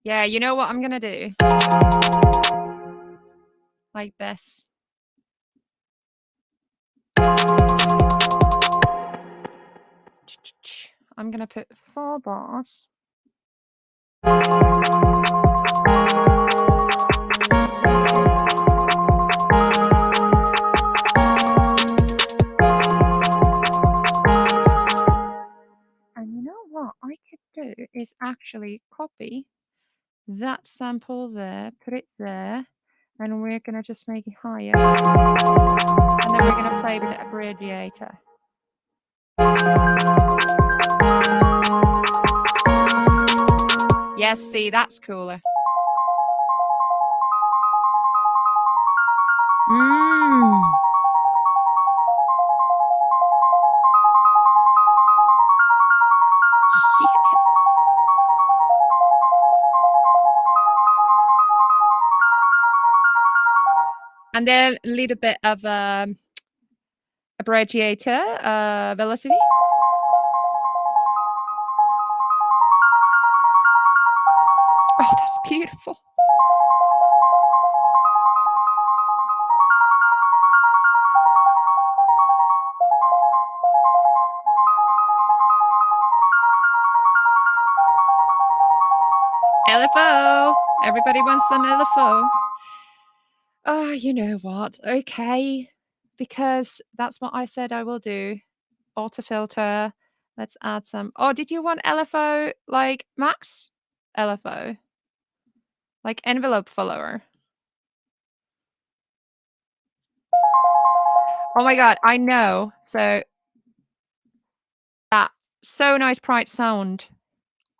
Yeah, you know what I'm gonna do? Like this. I'm gonna put 4 bars. And you know what I could do is actually copy that sample there, put it there, and we're gonna just make it higher. And then we're gonna play with the abbreviator. Yes, see, that's cooler. Yes. And then a little bit of abbreviator velocity. Oh, that's beautiful. LFO. Everybody wants some LFO. Oh, you know what? Okay. Because that's what I said I will do. Auto filter. Let's add some. Oh, did you want LFO like max? LFO. Like envelope follower. Oh my god, I know. So that so nice bright sound.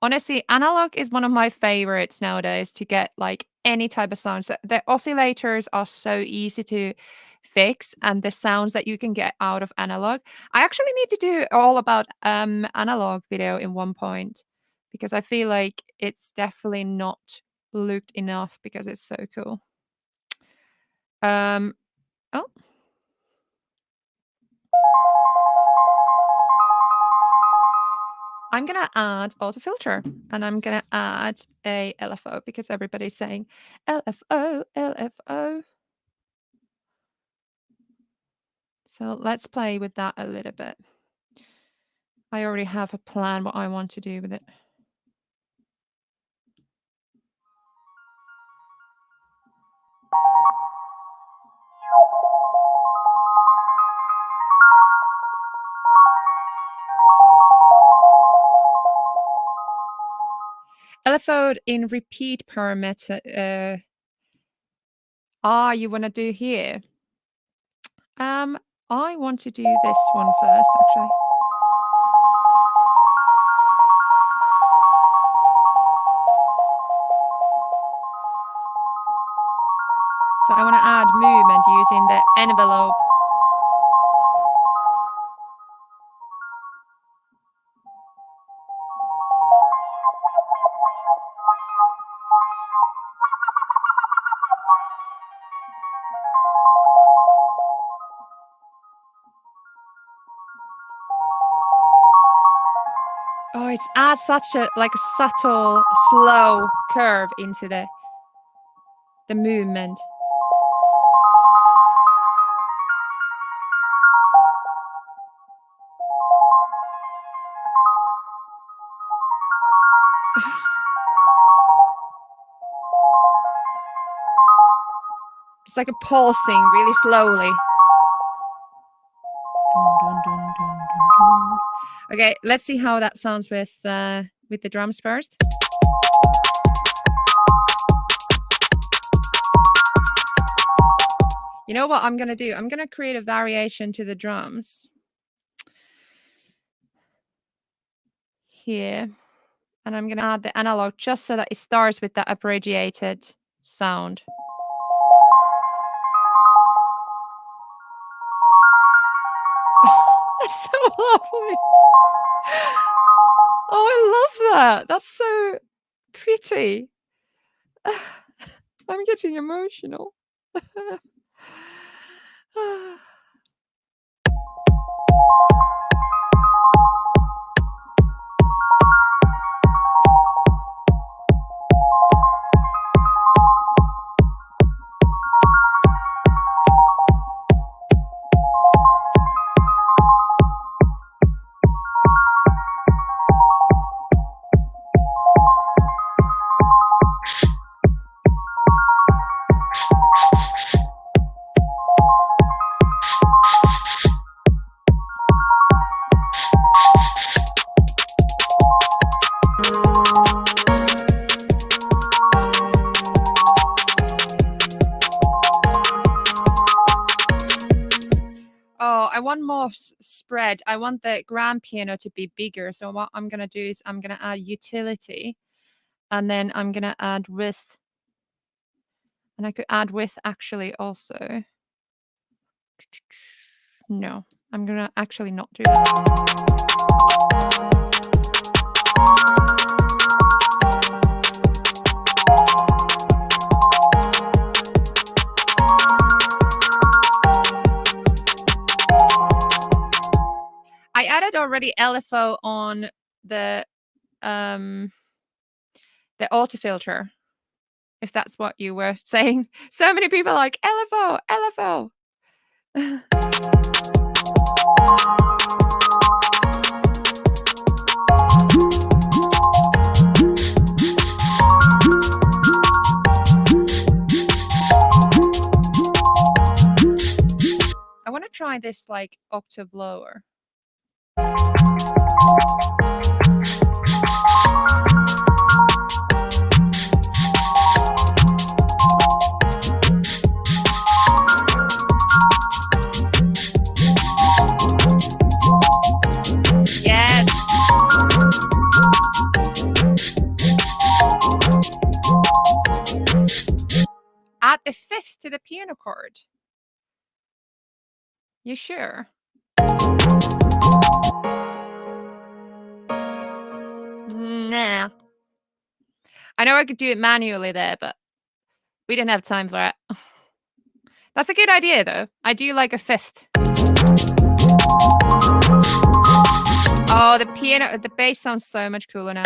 Honestly, analog is one of my favorites nowadays to get like any type of sounds. The oscillators are so easy to fix, and the sounds that you can get out of analog. I actually need to do all about analog video in one point because I feel like it's definitely not looked enough because it's so cool. Oh. I'm gonna add auto filter and I'm gonna add a LFO because everybody's saying LFO, LFO. So let's play with that a little bit. I already have a plan what I want to do with it. LFO in repeat parameter. You want to do here? I want to do this one first, actually. So I want to add movement using the envelope. Oh, it adds such a like a subtle, slow curve into the movement. It's like a pulsing really slowly. Okay, let's see how that sounds with the drums first. You know what I'm gonna do? I'm gonna create a variation to the drums here, and I'm gonna add the analog just so that it starts with that abbreviated sound. That's so lovely. Oh, I love that. That's so pretty. I'm getting emotional. Oh, I want more spread. I want the grand piano to be bigger. So what I'm gonna do is I'm gonna add utility, and then I'm gonna add width. And I could add width actually also. No, I'm gonna actually not do that. I added already LFO on the auto filter, if that's what you were saying. So many people are like LFO, LFO. I want to try this like octave lower. Yes. Add the fifth to the piano chord. You sure? Nah. I know I could do it manually there, but we didn't have time for it. That's a good idea, though. I do like a fifth. Oh, the bass sounds so much cooler now.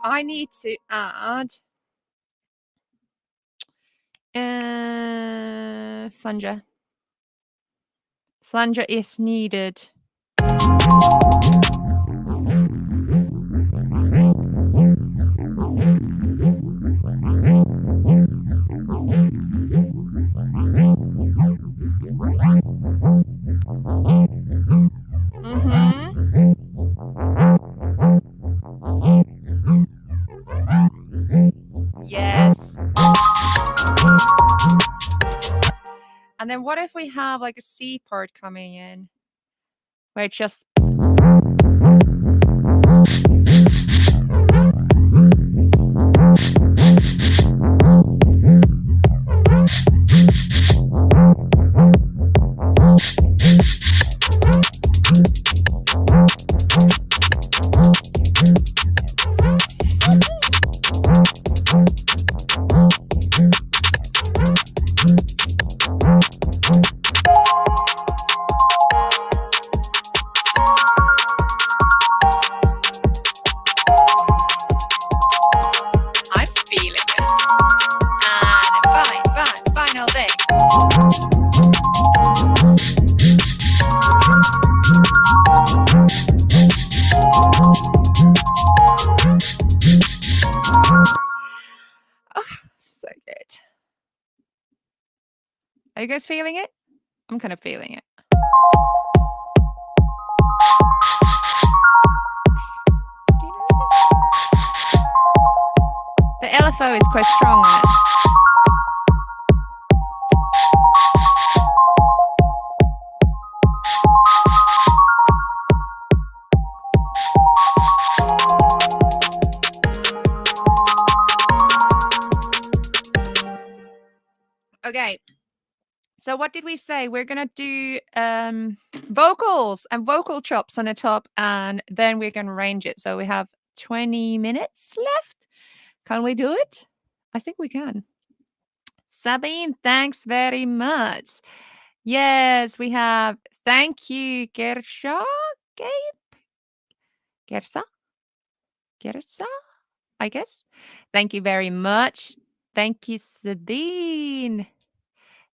I need to add flanger. Flanger is needed. Yes. And then what if we have like a C part coming in where it just Are you guys feeling it? I'm kind of feeling it. The LFO is quite strong on it. Okay. So what did we say? We're gonna do vocals and vocal chops on the top, and then we're gonna arrange it. So we have 20 minutes left. Can we do it? I think we can. Sabine, thanks very much. Yes, we have. Thank you, Gersha. Gersa? Gersa? I guess. Thank you very much. Thank you, Sabine.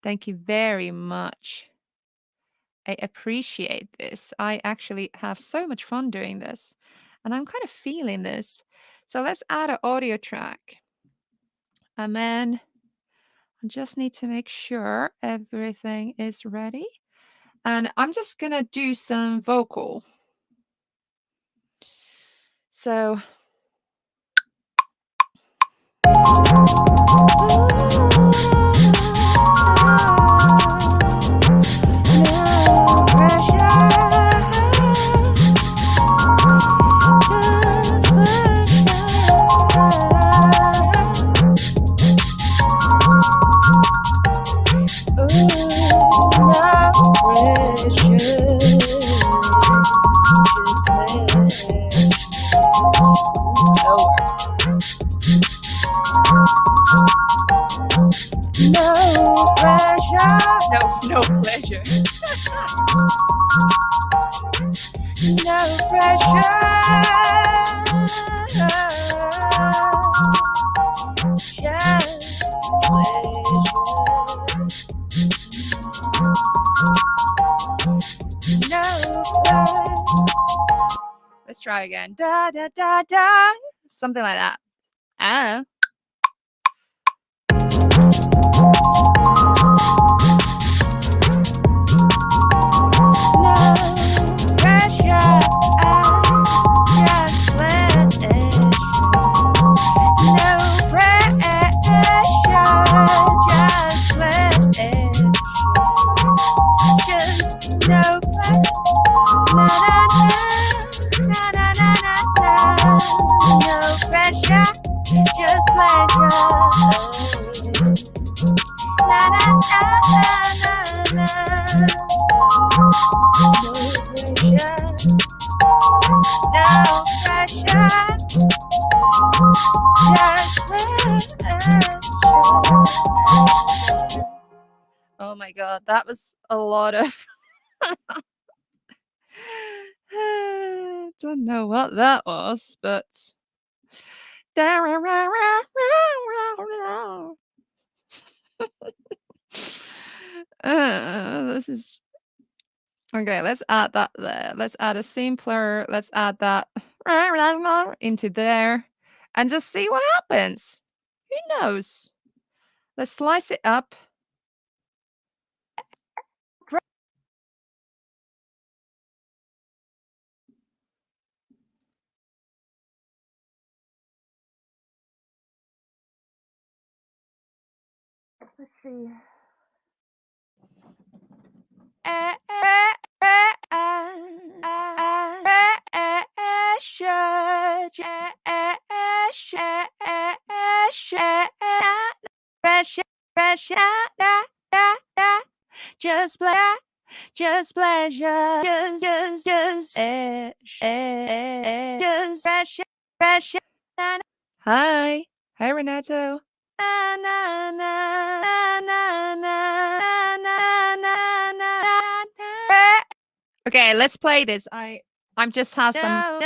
Thank you very much. I appreciate this. I actually have so much fun doing this, and I'm kind of feeling this. So let's add an audio track. And then I just need to make sure everything is ready. And I'm just going to do some vocal. So no pleasure. No pressure. Just pleasure. No pressure. Let's try again. Da da da da. Something like that. Ah. Oh my god, that was a lot of don't know what that was, but this is okay. Let's add that there. Let's add a simpler. Let's add that into there and just see what happens. Who knows? Let's slice it up. Let's see. Just pleasure, just pressure. Hi, Renato. Okay, let's play this. I'm just have some.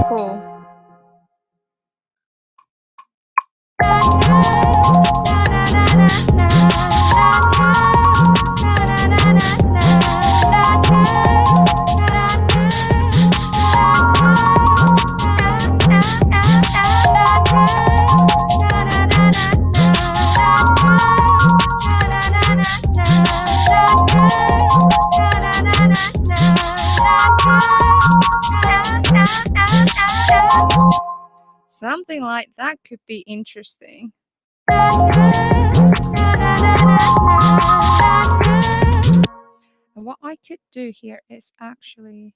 cool. Something like that could be interesting. And what I could do here is actually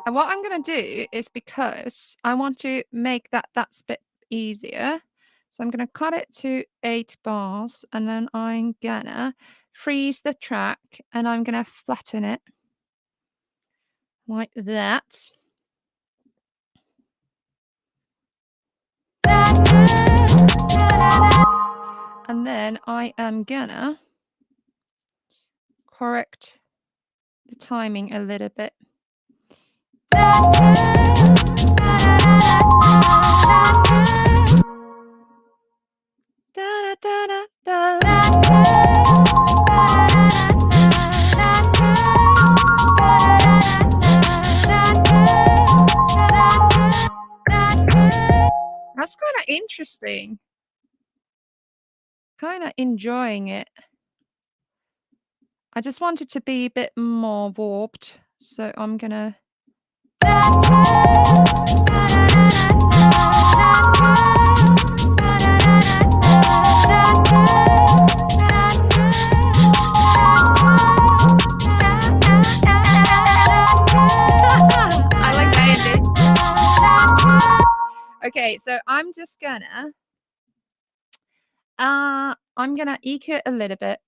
and what I'm going to do is, because I want to make that bit easier, so I'm going to cut it to 8 bars, and then I'm going to freeze the track, and I'm going to flatten it like that. And then I am gonna correct the timing a little bit. Da, da, da, da, That's kind of interesting. Kind of enjoying it. I just want it to be a bit more warped, so I'm gonna I like that ending. Okay, so I'm just gonna EQ it a little bit.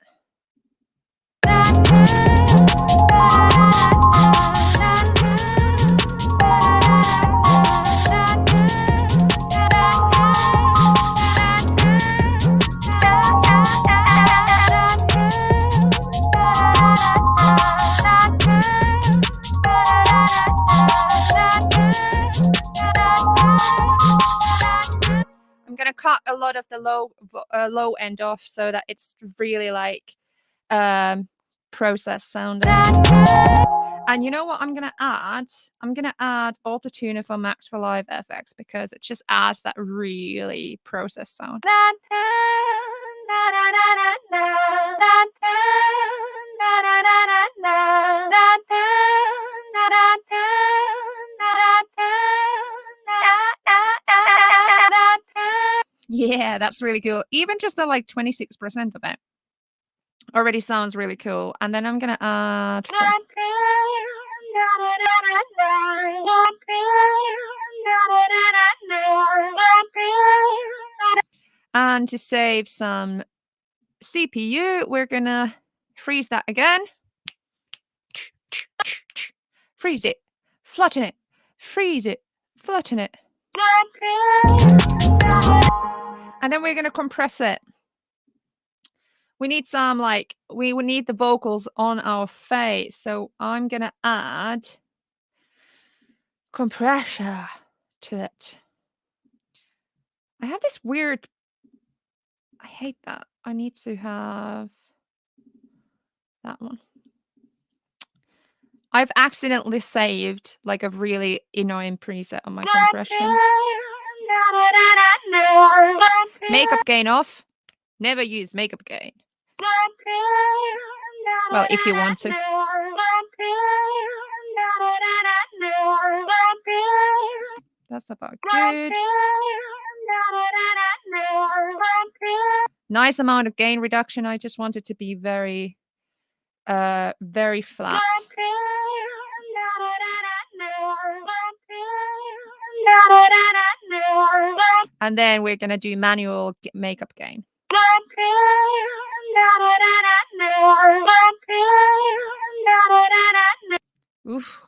I'm gonna cut a lot of the low end off so that it's really like process sounding. And you know what I'm gonna add? I'm gonna add Auto-Tuner for Max for Live FX, because it just adds that really process sound. Yeah, that's really cool. Even just the like 26% of it already sounds really cool. And then I'm gonna add and to save some CPU, we're gonna freeze that again. Freeze it, flatten it, freeze it, flatten it. And then we're gonna compress it. We need some we would need the vocals on our face, so I'm gonna add compressor to it. I have this weird, I hate that. I need to have that one. I've accidentally saved like a really annoying preset on my compression. Makeup gain off. Never use makeup gain. Well, if you want to. That's about good. Nice amount of gain reduction. I just want it to be very flat. And then we're gonna do manual makeup gain. Oof.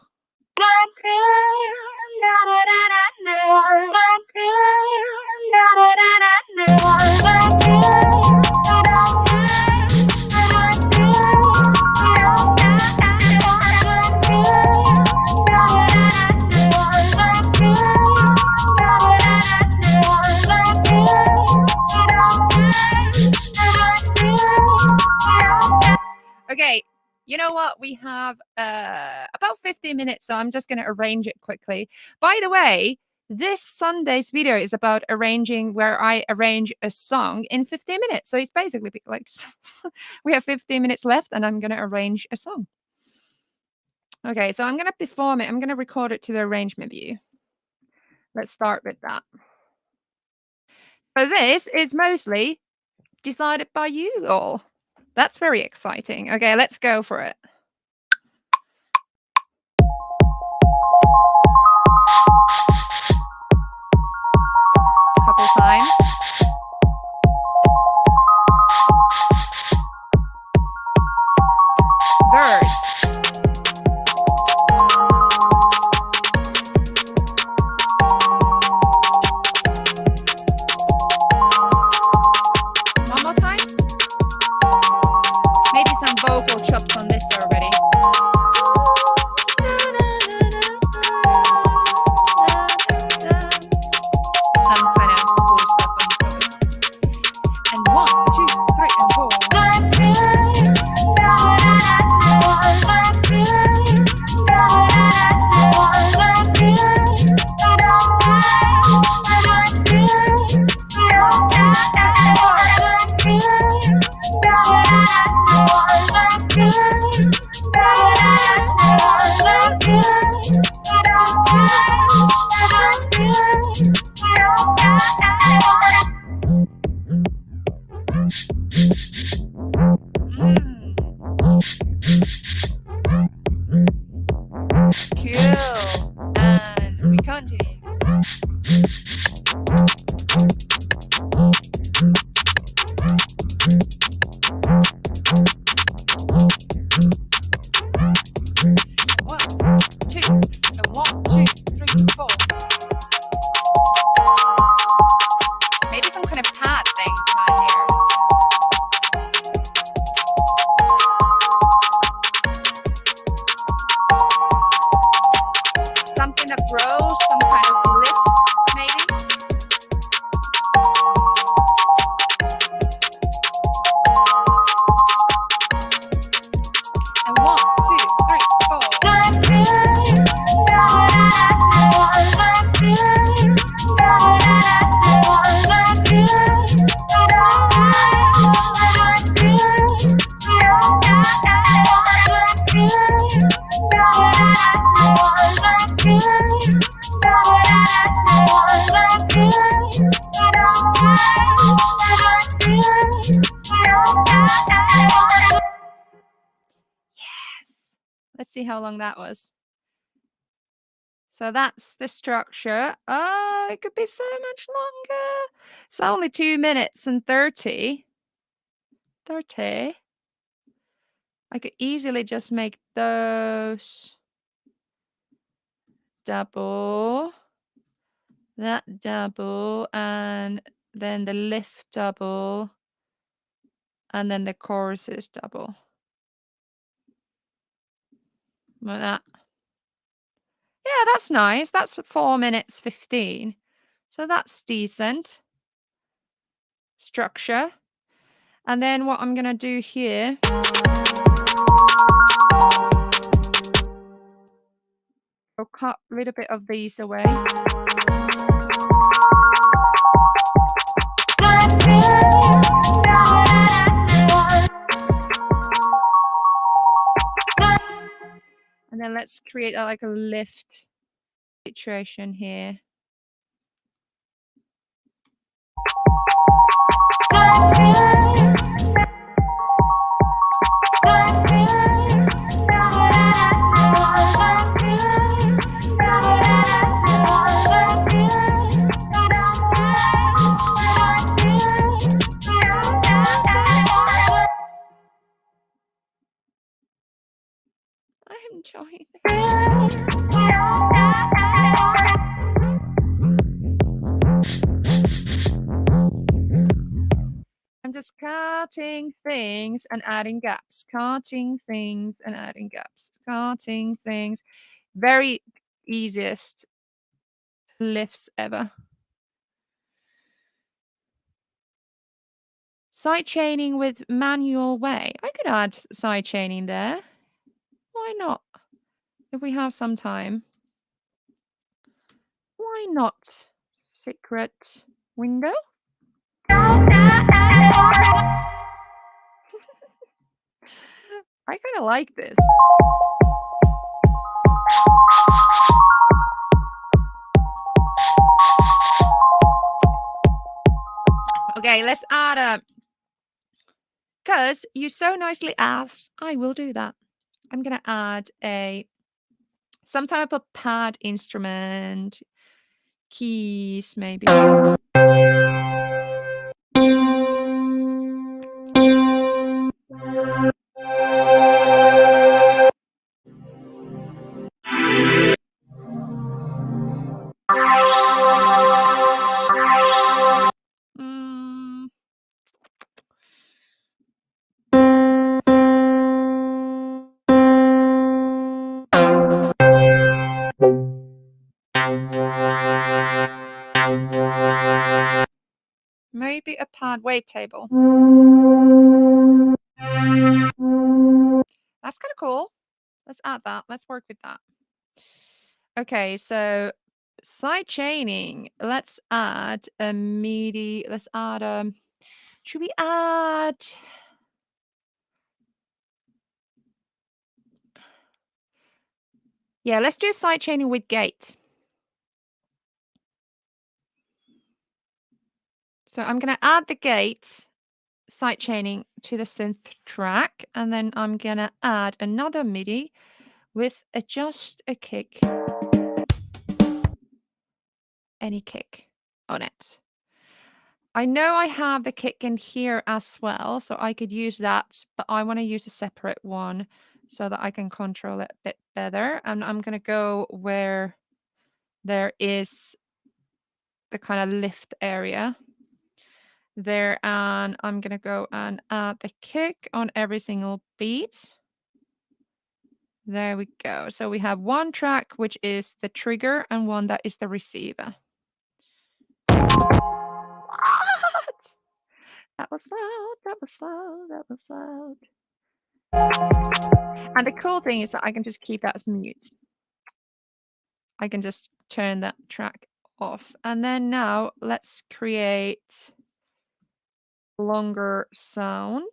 Okay, you know what? We have about 15 minutes, so I'm just going to arrange it quickly. By the way, this Sunday's video is about arranging, where I arrange a song in 15 minutes. So it's basically like we have 15 minutes left and I'm going to arrange a song. Okay, so I'm going to perform it. I'm going to record it to the arrangement view. Let's start with that. So this is mostly decided by you all. That's very exciting. Okay, let's go for it. Couple times. Verse. One more time. Maybe some vocal chops on this already. Some kind of cool stuff on the chorus. And 1, 2, 3, and 4. Cool. And we continue. Maybe some kind of pad thing behind here. Something that grows, some kind of lift, maybe. And 1, 2, 3, 4. Let's see how long that was. So that's the structure. Oh, it could be so much longer. It's only 2 minutes and 30. 30. I could easily just make those double, that double, and then the lift double, and then the chorus is double. Like that. Yeah, that's nice. That's 4 minutes 15. So that's decent. Structure. And then what I'm going to do here. I'll cut a little bit of these away. And then let's create like a lift situation here. enjoying this. I'm just cutting things and adding gaps, cutting things and adding gaps, cutting things. Very easiest lifts ever. Side chaining with manual way. I could add side chaining there. Why not? If we have some time. Why not? Secret window? I kind of like this. Okay, let's add a... Because you so nicely asked, I will do that. I'm going to add some type of pad instrument, keys maybe. Mm. Maybe a pad wavetable. That's kind of cool. Let's add that. Let's work with that. Okay, so side chaining. Let's add a MIDI. Let's add should we add... Yeah, let's do side chaining with gate. So I'm going to add the gate side chaining to the synth track, and then I'm going to add another MIDI with just a kick. Any kick on it. I know I have the kick in here as well, so I could use that, but I want to use a separate one so that I can control it a bit better. And I'm going to go where there is the kind of lift area there, and I'm going to go and add the kick on every single beat. There we go. So we have one track, which is the trigger, and one that is the receiver. What? That was loud, that was loud, that was loud. And the cool thing is that I can just keep that as mute. I can just turn that track off. And then now let's create longer sound.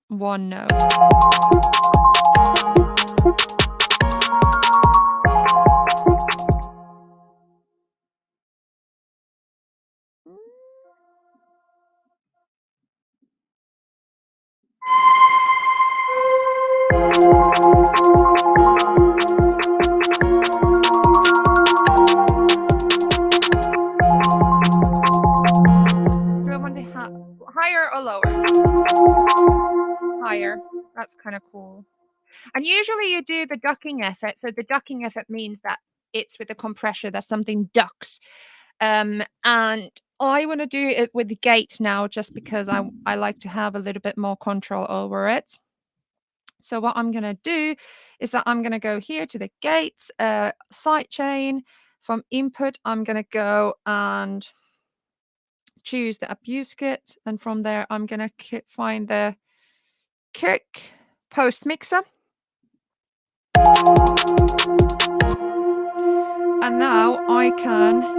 One note. Do I want to have higher or lower? Higher. That's kind of cool. And usually you do the ducking effect. So the ducking effect means that it's with the compressor that something ducks. And I want to do it with the gate now just because I like to have a little bit more control over it. So what I'm going to do is that I'm going to go here to the gate sidechain. From input, I'm going to go and choose the abuse kit. And from there, I'm going to find the kick post mixer. And now I can...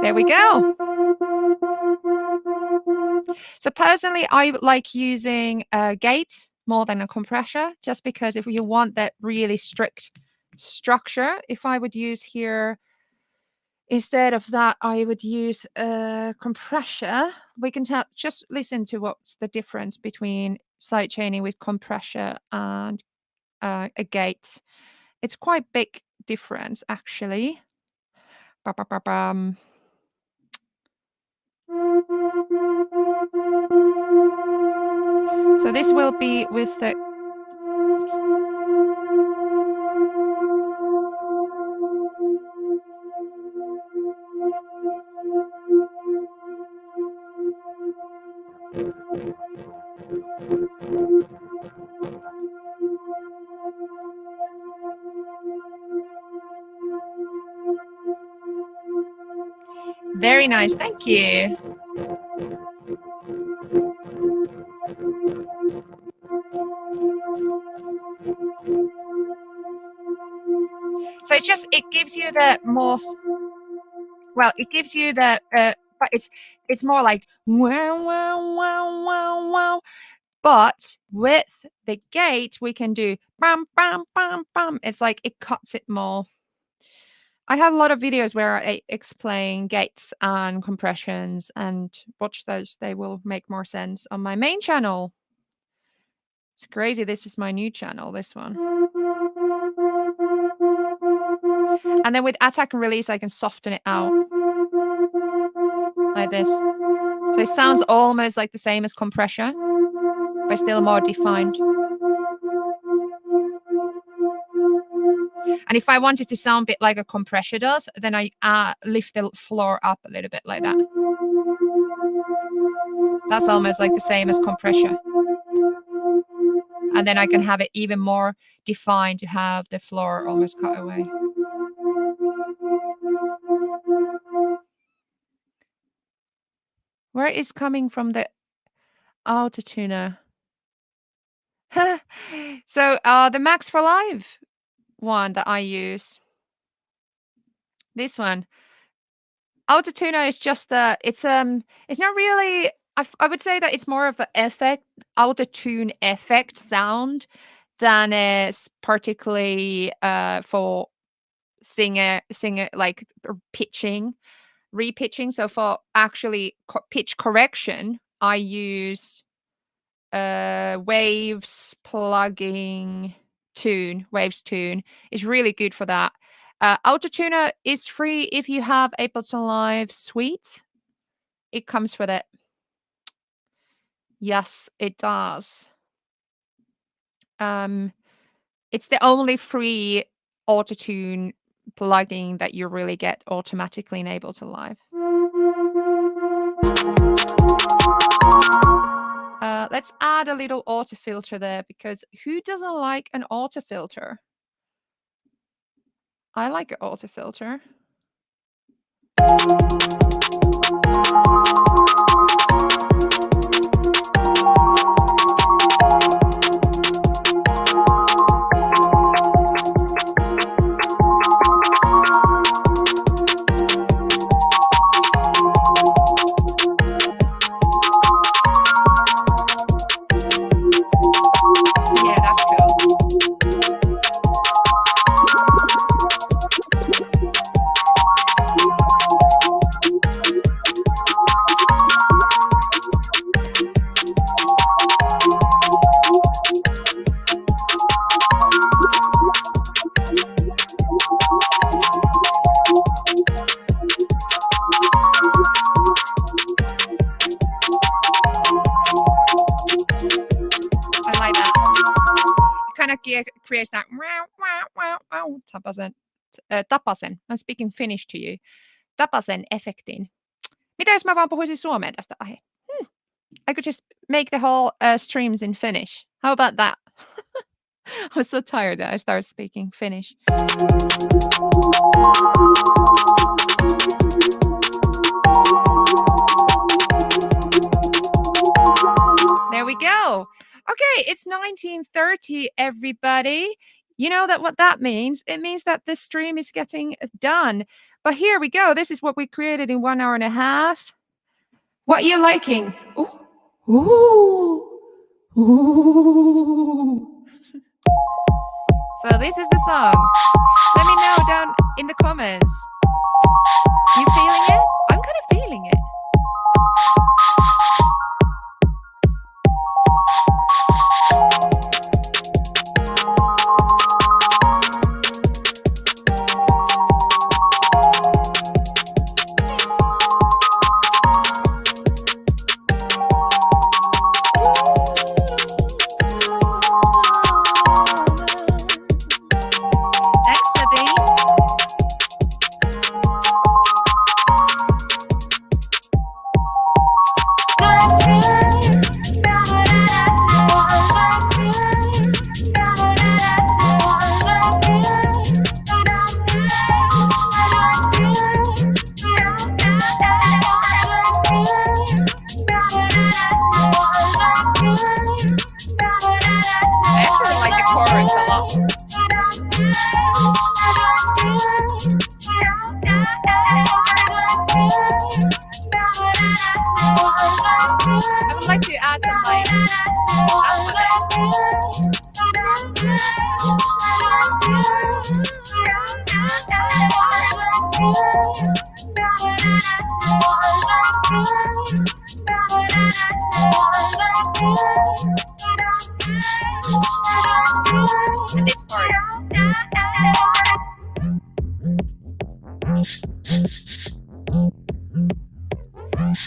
There we go. So personally, I like using a gate more than a compressor, just because if you want that really strict structure, if I would use here, instead of that, I would use a compressor. We can just listen to what's the difference between sidechaining with compressor and a gate. It's quite big difference, actually. So this will be with the... Very nice, thank you. So it's just, it gives you the more, well, it gives you the, but it's more like wow, wow, wow, wow, wow. But with the gate, we can do bam, bam, bam, bam. It's like it cuts it more. I have a lot of videos where I explain gates and compressions, and watch those. They will make more sense on my main channel. It's crazy. This is my new channel, this one. And then with attack and release, I can soften it out like this. So it sounds almost like the same as compression, but still more defined. And if I want it to sound a bit like a compressor does, then I lift the floor up a little bit like that. That's almost like the same as compressor. And then I can have it even more defined to have the floor almost cut away. Where is coming from the autotuner? So the Max for Live one that I use, this one, autotuner is just it's not really, I would say that it's more of an effect, autotune effect sound than is particularly for singer like pitching, repitching. So for actually pitch correction, I use Waves plugin tune. Waves tune is really good for that. Autotuner is free if you have Ableton Live Suite. It comes with it. Yes, it does. It's the only free autotune plugin that you really get automatically in Ableton Live. Let's add a little auto filter there, because who doesn't like an auto filter? I like an auto filter. Creates that tapasen. I'm speaking Finnish to you. Tapasen efektin. Mitä jos mä vaan puhuisin suomea tästä aihe? I could just make the whole streams in Finnish. How about that? I was so tired that I started speaking Finnish. There we go. Okay, it's 19:30, everybody. You know that what that means? It means that this stream is getting done. But here we go. This is what we created in 1 hour and a half. What are you liking? Ooh. Ooh. Ooh. So this is the song. Let me know down in the comments. You feeling it? I'm kind of feeling it.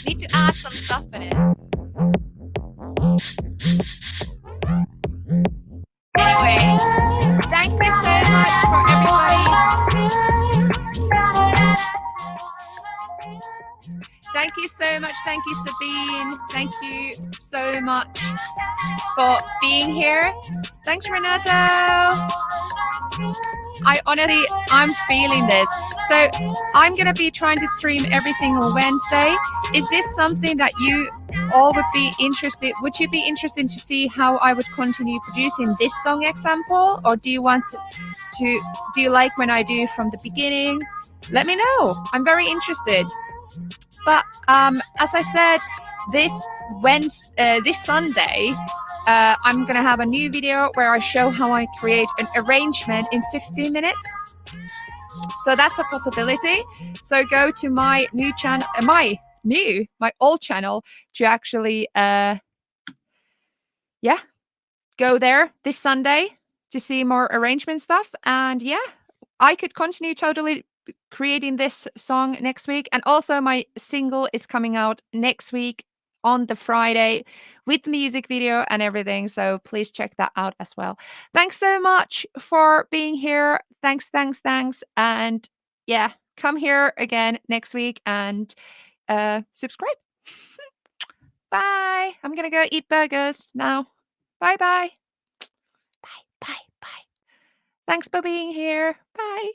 Need to add some stuff in it. Anyway, thank you so much for everybody. Thank you so much. Thank you, Sabine. Thank you so much for being here. Thanks, Renato. I'm feeling this. So I'm going to be trying to stream every single Wednesday. Is this something that you all would be interested? Would you be interested to see how I would continue producing this song example? Or do you want to do you like when I do from the beginning? Let me know. I'm very interested. But as I said, this Sunday, I'm gonna have a new video where I show how I create an arrangement in 15 minutes. So that's a possibility. So go to my new channel, my old channel to actually, go there this Sunday to see more arrangement stuff. And yeah, I could continue totally creating this song next week. And also my single is coming out next week on the Friday with music video and everything. So please check that out as well. Thanks so much for being here. Thanks. And yeah, come here again next week and subscribe. Bye. I'm gonna go eat burgers now. Bye. Bye. Thanks for being here. Bye.